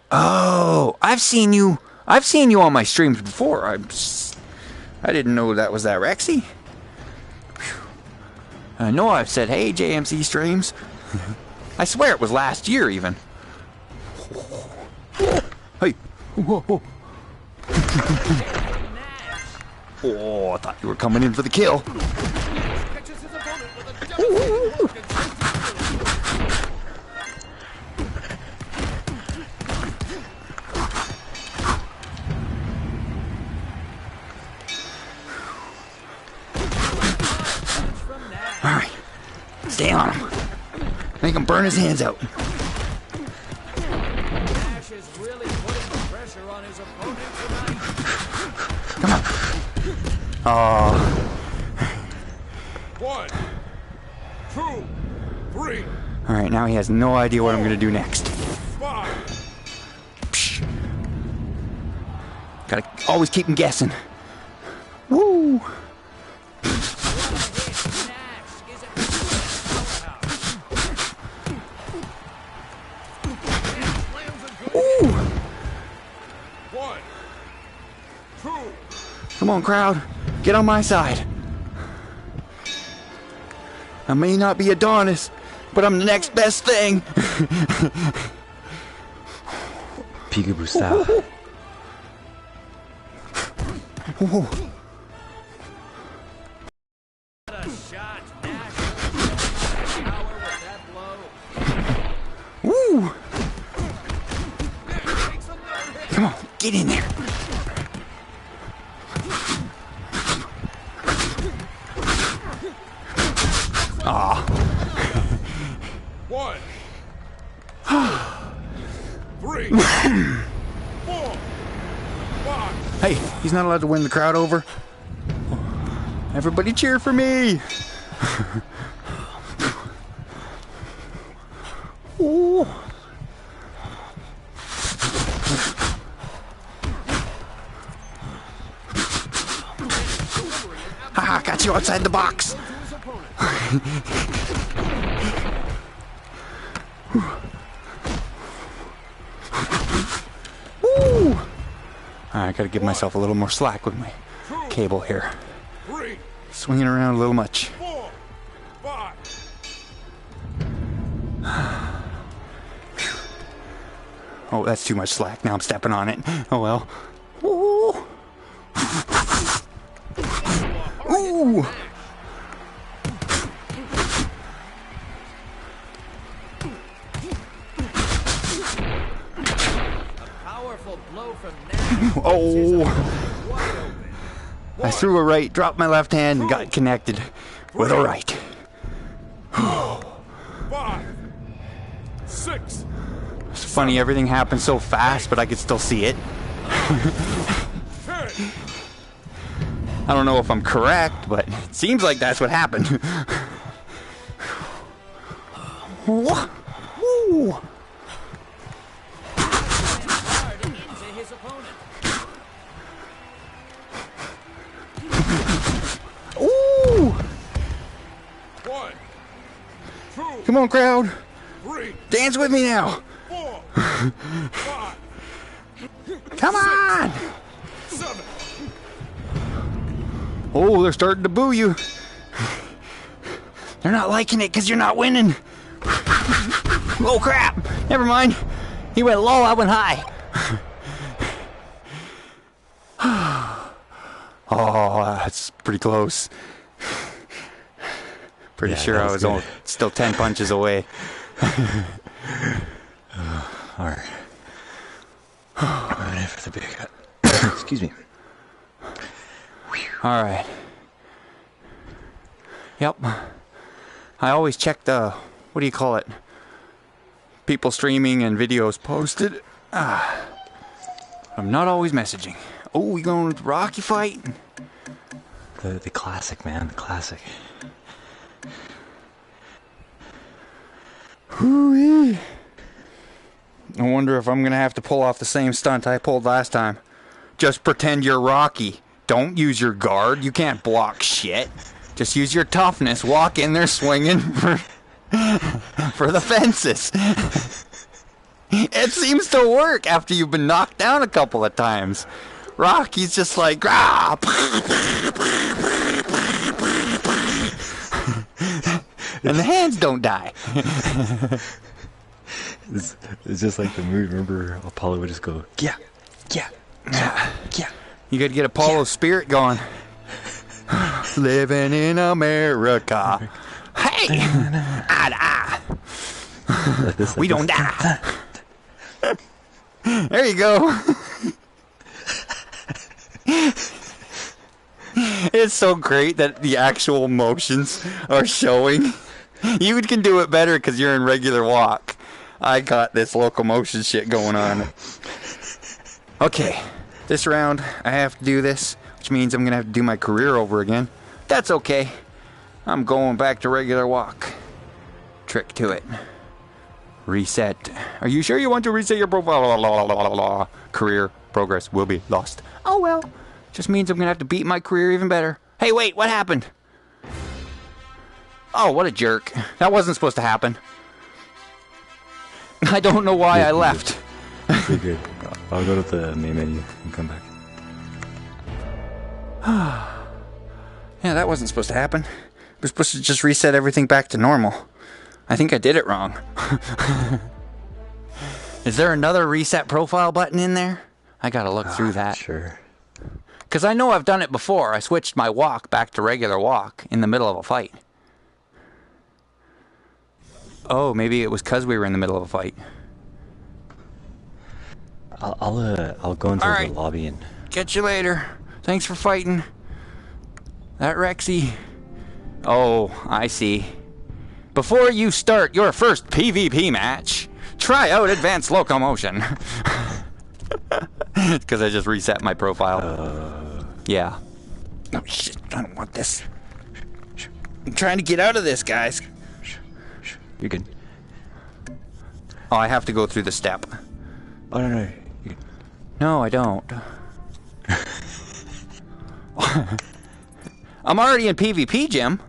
Oh, I've seen you on my streams before. I didn't know that was that Rexy. Whew. I know I've said, hey, JMC streams. I swear it was last year, even. Hey. Whoa, whoa. Oh, I thought you were coming in for the kill. Catches his opponent with a devastating hook and sends him Alright. Stay on him. Make him burn his hands out. Nash is really putting the pressure on his opponent tonight. Come on. Oh. 1, 2, 3, Alright, now he has no idea what I'm gonna do next. 5. Psh. Gotta always keep him guessing. Woo! Nash is a powerhouse. Ooh! 1, 2, Come on, crowd. Get on my side. I may not be Adonis, but I'm the next best thing. Peekaboo style. Ooh. What a shot. Nash with power with that blow. Woo! Come on, get in there. Aw. 1, 3, 4, 5. Hey, he's not allowed to win the crowd over. Everybody cheer for me. Ooh. Haha, got you outside the box. Woo! I gotta give myself a little more slack with my cable here. 3, Swinging around a little much. 4, 5. Oh, that's too much slack. Now I'm stepping on it. Oh well. Ooh. Ooh. Powerful blow from Nash. Oh. Wide open. I threw a right, dropped my left hand, and got connected with a right. 5, 6, It's funny, everything happened so fast, but I could still see it. 10, I don't know if I'm correct, but it seems like that's what happened. Woo! Hard into his opponent. Ooh! 1, 2, Come on, crowd. 3, Dance with me now. 4, 5, Come on! 7. Oh, they're starting to boo you. They're not liking it because you're not winning. Oh, crap. Never mind. He went low, I went high. Oh, that's pretty close. Pretty Yeah, sure that I was was good. still 10 punches away. All right. Ready for the big cut. Excuse me. All right. Yep. I always check the, what do you call it? People streaming and videos posted. I'm not always messaging. Oh, we going to Rocky fight? The classic, man. The classic. Hoo-wee. I wonder if I'm going to have to pull off the same stunt I pulled last time. Just pretend you're Rocky. Don't use your guard. You can't block shit. Just use your toughness. Walk in there swinging for the fences. It seems to work after you've been knocked down a couple of times. Rocky's just like, ah! And the hands don't die. It's just like the movie. Remember, Apollo would just go, yeah, yeah, yeah, yeah. You gotta get Apollo's spirit going. Living in America. Hey! We don't die. There you go. It's so great that the actual motions are showing. You can do it better because you're in regular walk. I got this locomotion shit going on. Okay, this round I have to do this, which means I'm gonna have to do my career over again. That's okay. I'm going back to regular walk. Trick to it. Reset. Are you sure you want to reset your profile? Career progress will be lost. Oh well. Just means I'm gonna have to beat my career even better. Hey, wait, what happened? Oh, what a jerk. That wasn't supposed to happen. I don't know why I left. Pretty good. I'll go to the main menu and come back. Yeah, that wasn't supposed to happen. We're supposed to just reset everything back to normal. I think I did it wrong. Is there another reset profile button in there? I gotta look through that. Sure. Because I know I've done it before. I switched my walk back to regular walk in the middle of a fight. Oh, maybe it was because we were in the middle of a fight. I'll go into All the right. lobby and Catch you later. Thanks for fighting. That Rexy. Oh, I see. Before you start your first PvP match, try out advanced locomotion. Because I just reset my profile. Yeah. Oh shit, I don't want this. I'm trying to get out of this, guys. you're good. Oh, I have to go through the step. Oh no, you're good. No, I don't. I'm already in PvP, Jim.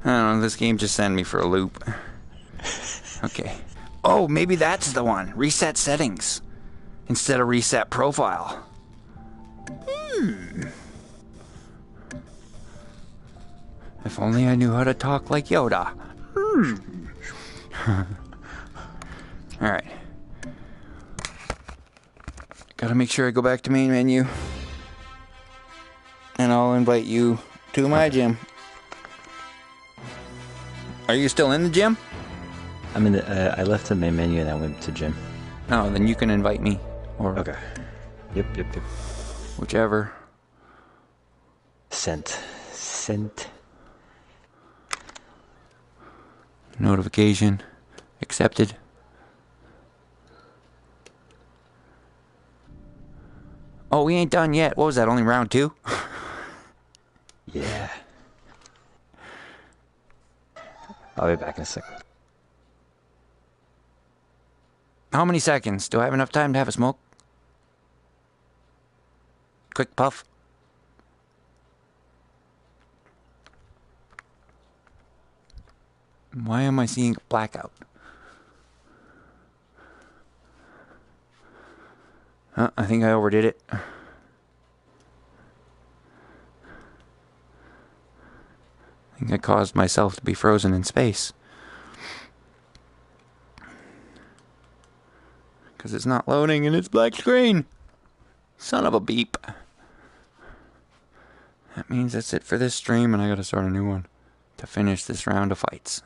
I don't know, this game just sent me for a loop. Okay. Oh, maybe that's the one. Reset settings. Instead of reset profile. If only I knew how to talk like Yoda. Alright. Gotta make sure I go back to main menu. And I'll invite you to my gym. Are you still in the gym? I'm in the. I left the main menu and I went to gym. No, then you can invite me. Or Okay. Yep. whichever. Sent. Notification. Accepted. Oh, we ain't done yet. What was that, only round 2? Yeah. I'll be back in a second. How many seconds? Do I have enough time to have a smoke? Quick puff. Why am I seeing a blackout? I think I overdid it. I think I caused myself to be frozen in space. Because it's not loading and it's black screen. Son of a beep. That means that's it for this stream and I gotta start a new one to finish this round of fights.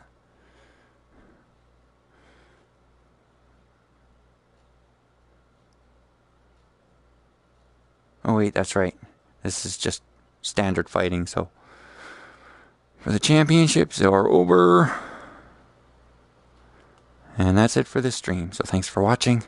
Oh wait, that's right. This is just standard fighting, so... For the championships are over. And that's it for this stream. So thanks for watching.